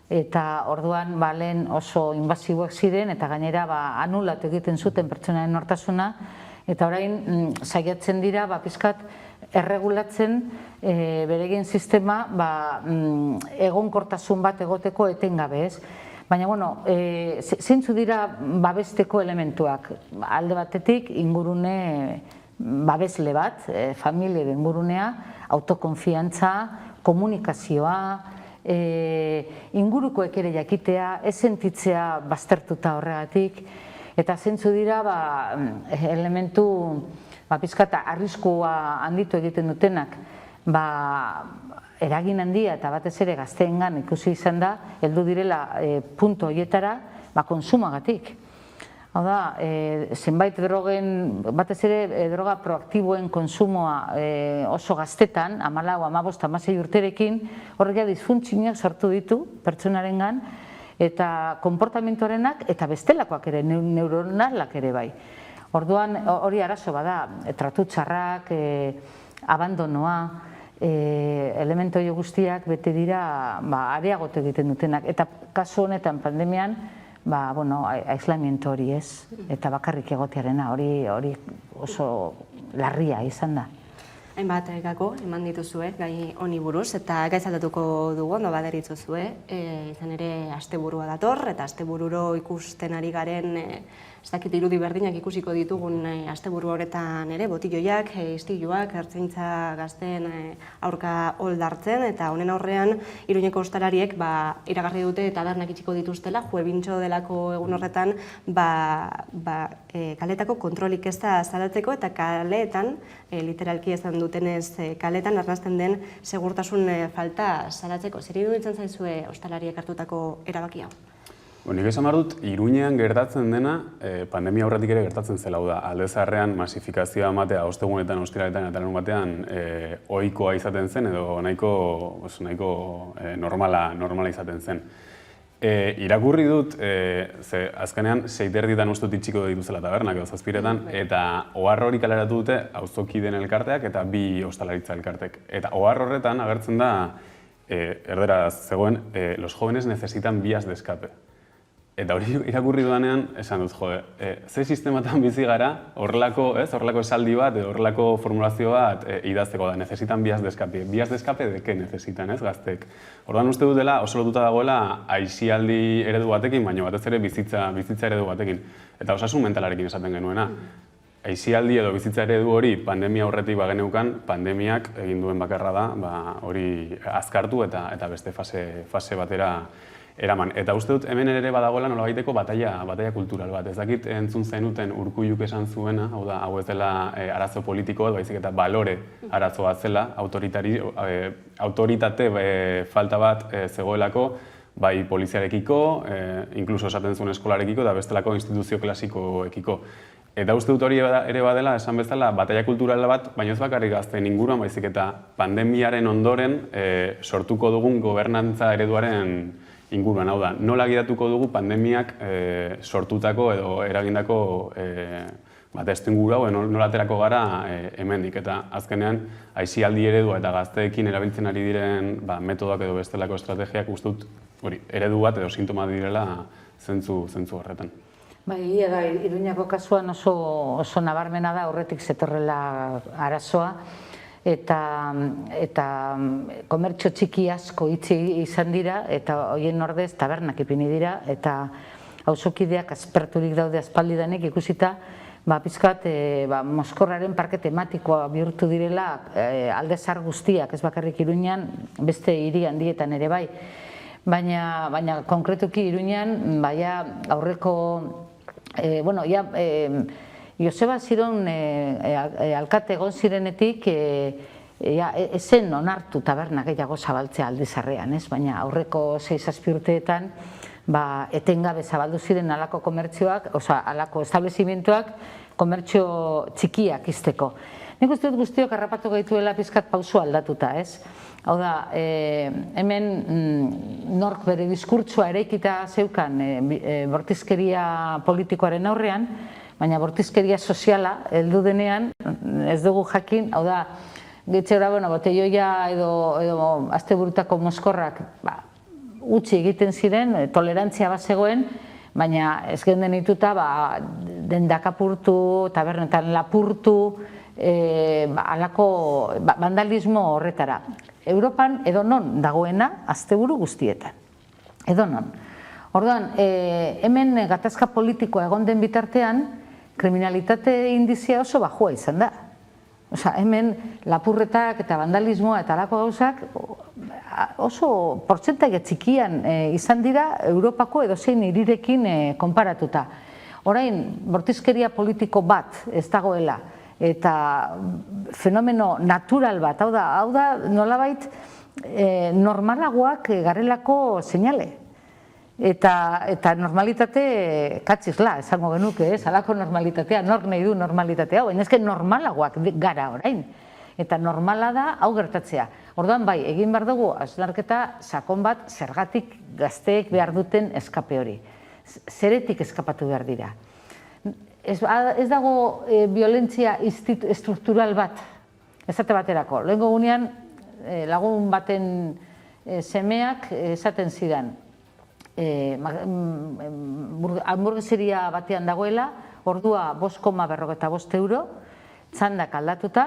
Eta orduan lehen oso invasiboak ziren, eta gainera anulatu egiten zuten pertsonaren nortasuna, eta orain saiatzen dira pizkat erregulatzen beregin sistema egonkortasun bat egoteko etengabe, ez? Baina, zeintzu dira babesteko elementuak? Alde batetik ingurune babesle bat, familia ingurunea, autokonfiantza, komunikazioa, ingurukoek ere jakitea, ez sentitzea baztertuta horregatik, eta zeintzu dira elementu pizkat arriskua handitu egiten dutenak, eragin handia eta batez ere gazteengan ikusi izan da, heldu direla puntu horietara konsumoagatik. Hau da, zenbait drogen, batez ere droga proaktiboen konsumoa oso gaztetan, 14, 15, 16 urterekin, horrek disfuntzioak sortu ditu pertsonarengan, eta konportamentuarenak eta bestelakoak ere, neuronalak ere bai. Orduan hori arazo bada, tratu txarrak, abandonoa, elementu guztiak bete dira areagotu egiten dutenak. Eta kasu honetan pandemian, aislamiento hori ez, eta bakarrik egotearena hori oso larria izan da. Hainbat gako eman dituzue gai honi buruz, eta gai zaldatuko dugu, ondo baderitzuzue, izan ere asteburua dator, eta astebururo ikusten ari garen, ez dakit irudi berdinak ikusiko ditugun asteburu horretan ere, botilloiak, istiluak, ertzaintza gazteen aurka oldartzen, eta honen aurrean Iruñeko ostalariek iragarri dute tabernak itxiko dituztela, juebintxo delako egun horretan, kaletako kontrolik ez da zalatzeko, eta kaleetan, literalki esan dutenez kaleetan, arnazten den segurtasun falta zalatzeko. Zer iruditzen zaizue ostalariek hartutako erabaki hau? Nik esan behar dut, Iruñean gertatzen dena, pandemia aurretik ere gertatzen zela, da, alde zaharrean masifikazioa ematea, ostegunetan, ostiraletan eta larun batean ohikoa izaten zen, edo nahiko normala izaten zen. Irakurri dut, azkenean 6:30 uste dut itxiko dituzela tabernak edo 7:00, eta ohar hori kaleratu dute auzokideen elkarteak eta 2 ostalaritza elkartek. Eta ohar horretan agertzen da, erderaz zegoen, los jóvenes necesitan vías de escape. Eta hori irakurri dudanean, esan dut, ze sistematan bizi gara, horrelako esaldi bat, edo horrelako formulazio bat idazteko da, necesitan vías de escape. Vías de escape de qué necesitan, ez, gaztek? Orduan uste dutela, oso lotuta dagoela, aisialdi eredu batekin, baina batez ere bizitza eredu batekin. Eta osasun mentalarekin esaten genuena. Aisialdi edo bizitza eredu hori pandemia aurretik bageneukan, pandemiak egin duen bakarra da, hori azkartu eta beste fase batera eraman. Eta uste dut hemen ere badagoela nolabaiteko bataila kultural bat. Ez dakit entzun zenuten Urkulluk esan zuena, hau ez dela arazo politiko bat, baizik eta balore arazo bat zela, autoritate falta bat zegoelako, bai poliziarekiko, inkluso esaten zuen eskolarekiko eta bestelako instituzio klasikoekiko. Eta uste dut hori ere badela, esan bezala, bataila kultural bat, baina ez bakarrik gazteen inguruan, baizik eta pandemiaren ondoren sortuko dugun gobernantza ereduaren inguruan. Hau da, nola gidatuko dugu pandemiak sortutako edo eragindako testuinguru hau, nola aterako gara hemendik. Eta azkenean, aisialdi eredua eta gazteekin erabiltzen ari diren metodoak edo bestelako estrategiak uste dut eredu bat edo sintoma direla zentzu horretan. Bai, da, Iruñako kasuan oso nabarmena da, horretik zetorrela arazoa, eta komertxo txiki asko itxi izan dira, eta horien ordez tabernak ipini dira, eta auzokideak asperturik daude aspaldidanek ikusita, pizkat Moskorraren parke tematikoa bihurtu direla aldezar guztiak, ez bakarrik Iruñan, beste hiri handietan ere bai. Baina konkretuki Iruñan, aurreko, Joseba Ziron alkate egon zirenetik ezen onartu taberna gehiago zabaltzea aldizarrean, baina aurreko 6-7 urteetan etengabe zabaldu ziren alako komertzioak, alako establezimentuak komertzio txikiak izteko. Nik uste dut guztiok harrapatu gaituela pizkat pausu aldatuta, ez? Hau da, hemen nork bere diskurtsoa eraikita zeukan bortizkeria politikoaren aurrean, baina bortizkeria soziala heldu denean ez dugu jakin, hau da, gitxera, botelloia edo asteburutako mozkorrak utzi egiten ziren, tolerantzia bat zegoen, baina ez genden dituta dendak apurtu, tabernetan lapurtu, alako vandalismo horretara. Europan edonon dagoena asteburu guztietan. Edonon. Orduan, hemen gatazka politikoa egon den bitartean, kriminalitate indizia oso bajua izan da. Hemen lapurretak eta vandalismoa eta alako gauzak oso portzentaia txikian izan dira Europako edozein hirirekin konparatuta. Orain, bortizkeria politiko bat ez dagoela, eta fenomeno natural bat, hau da nolabait normalagoak garelako seinale. Eta normalitate katzizla, esango genuke, alako normalitatea, nork nahi du normalitatea, baina ezke normalagoak gara orain. Eta normala da hau gertatzea. Orduan bai, egin behar dugu hausnarketa sakon bat zergatik gazteek behar duten eskape hori. Zeretik eskapatu behar dira. Ez dago violentzia estruktural bat, esate baterako. Lehengo gunean lagun baten semeak esaten zidan hamburgueseria batean dagoela, ordua 5,45 euro, txandak aldatuta,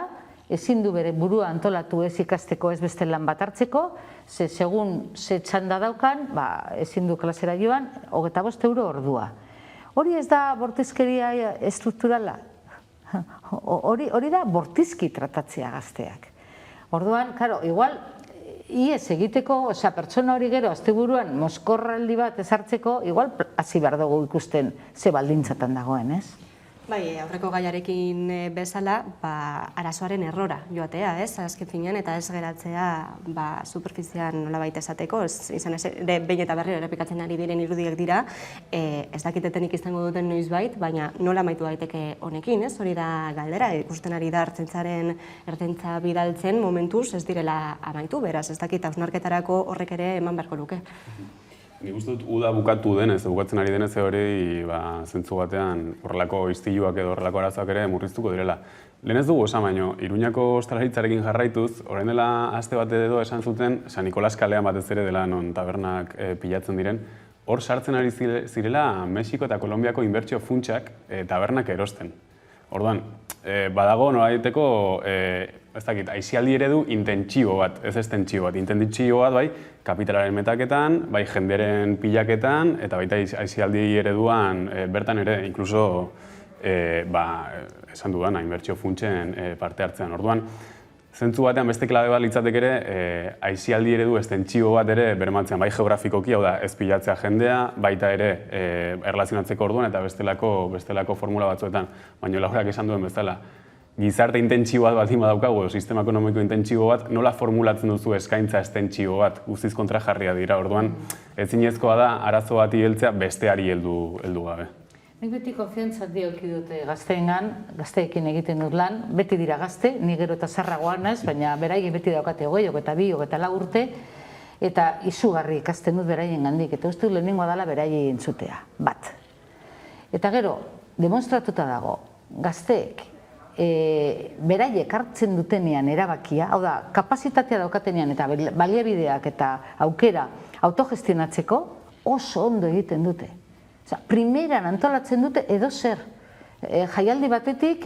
ezin du bere burua antolatu ez ikasteko ez beste lan bat hartzeko, segun ze txanda daukan, ezin du klasera joan, 25 euro ordua. Hori ez da bortizkeria estrukturala? Hori da bortizki tratatzea gazteak. Orduan, karo, igual, iez egiteko, pertsona hori gero, asteburuan mozkorraldi bat ezartzeko, igual hasi behar dugu ikusten ze baldintzatan dagoen, ez? Bai, aurreko gaiarekin bezala, arazoaren errora joatea, ez? Azken finean, eta ez geratzea superfizian nolabait esateko, izan ere, behin eta berriro errepikatzen ari diren irudiek dira, ez dakitetenik izango duten noizbait, baina nola amaitu daiteke honekin, ez? Hori da galdera, ikusten ari da ertzaintza bidaltzen momentuz ez direla amaitu, beraz, ez dakit hausnarketarako horrek ere eman beharko luke. Nik uste dut uda bukatu denez, bukatzen ari denez hori zentzu batean horrelako istiluak edo horrelako arazoak ere murriztuko direla. Lehen ez dugu esan baino, Iruñako ostalaritzarekin jarraituz, orain dela aste bat edo esan zuten San Nikolas kalean batez ere dela non tabernak pilatzen diren, hor sartzen ari zirela Mexiko eta Kolonbiako inbertsio funtsak tabernak erosten. Orduan, badago nolabaiteko ez dakit, aisialdi eredu intentsibo bat, ez estentsibo bat. Intentsibo bat, bai, kapitalaren metaketan, bai, jenderen pilaketan, eta baita aisialdi ereduan bertan ere, inkluso, esan dudan, inbertsio funtsen parte hartzean. Orduan, zentzu batean beste klabe bat litzatek ere, aisialdi eredu estentsibo bat ere bermatzean, bai, geografikoki, hau da, ez pilatzea jendea, baita ere, erlazionatzeko orduan, eta bestelako formula batzuetan, baina Laurak esan duen bezala, gizarte intentsibo bat baldin badaukagu, sistema ekonomiko intentsibo bat, nola formulatzen duzu eskaintza estentsibo bat, guztiz kontrajarria dira, orduan, ezinezkoa da arazo bati heltzea besteari heldu gabe. Nik beti konfiantza dioki dute gazteengan, gazteekin egiten dut lan, beti dira gazte, ni gero eta zarragoa naiz, baina beraien beti daukate 20, 22, 24 urte, eta izugarri ikasten dut beraien gandik, eta uste lehenengoa dela beraien entzutea, bat. Eta gero, demonstratuta dago, gazteek, beraiek hartzen dutenean erabakia, hau da, kapazitatea daukatenean eta baliabideak eta aukera autogestionatzeko oso ondo egiten dute. Primeran antolatzen dute edo zer, jaialdi batetik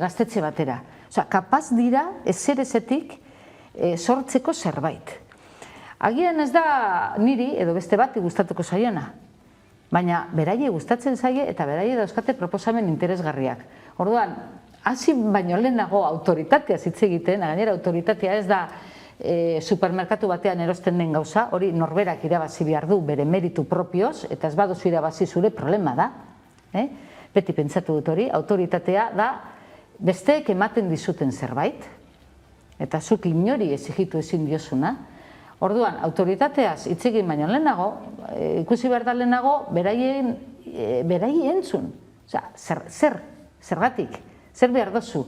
gaztetxe batera. Kapaz dira ezerezetik sortzeko zerbait. Agian ez da niri edo beste bati gustatuko zaiona, baina beraie gustatzen zaie eta beraie dauzkate proposamen interesgarriak. Orduan, hasi baino lehenago autoritatea hitz egiten, gainera autoritatea ez da supermerkatu batean erosten den gauza, hori norberak irabazi behar du bere meritu propioz, eta ez baduzu irabazi zure problema da. Beti pentsatu dut hori, autoritatea da besteek ematen dizuten zerbait, eta zuk inori exigitu ezin diozuna. Orduan, autoritateaz hitz egin baino lehenago, ikusi behar da lehenago, beraiei entzun. Zergatik? Zer behar dozu?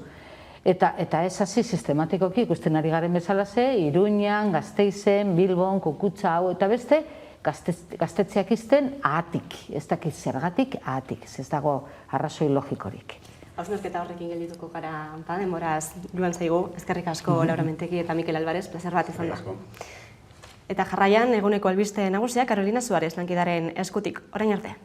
Eta ez hasi sistematikoki ikusten ari garen bezala ze, Iruñan, Gasteizen, Bilbon, Kukutza, hau eta beste, gaztetxeak izten ahatik. Ez dakit zergatik ahatik, ez dago arrazoi logikorik. Hausnarketa horrekin geldituko gara denboraz joan zaigu, eskerrik asko Laura Mentegi eta Mikel Alvarez, plazer bat izan da. Eta jarraian, eguneko albiste nagusia, Carolina Suárez lankidaren eskutik. Orain arte.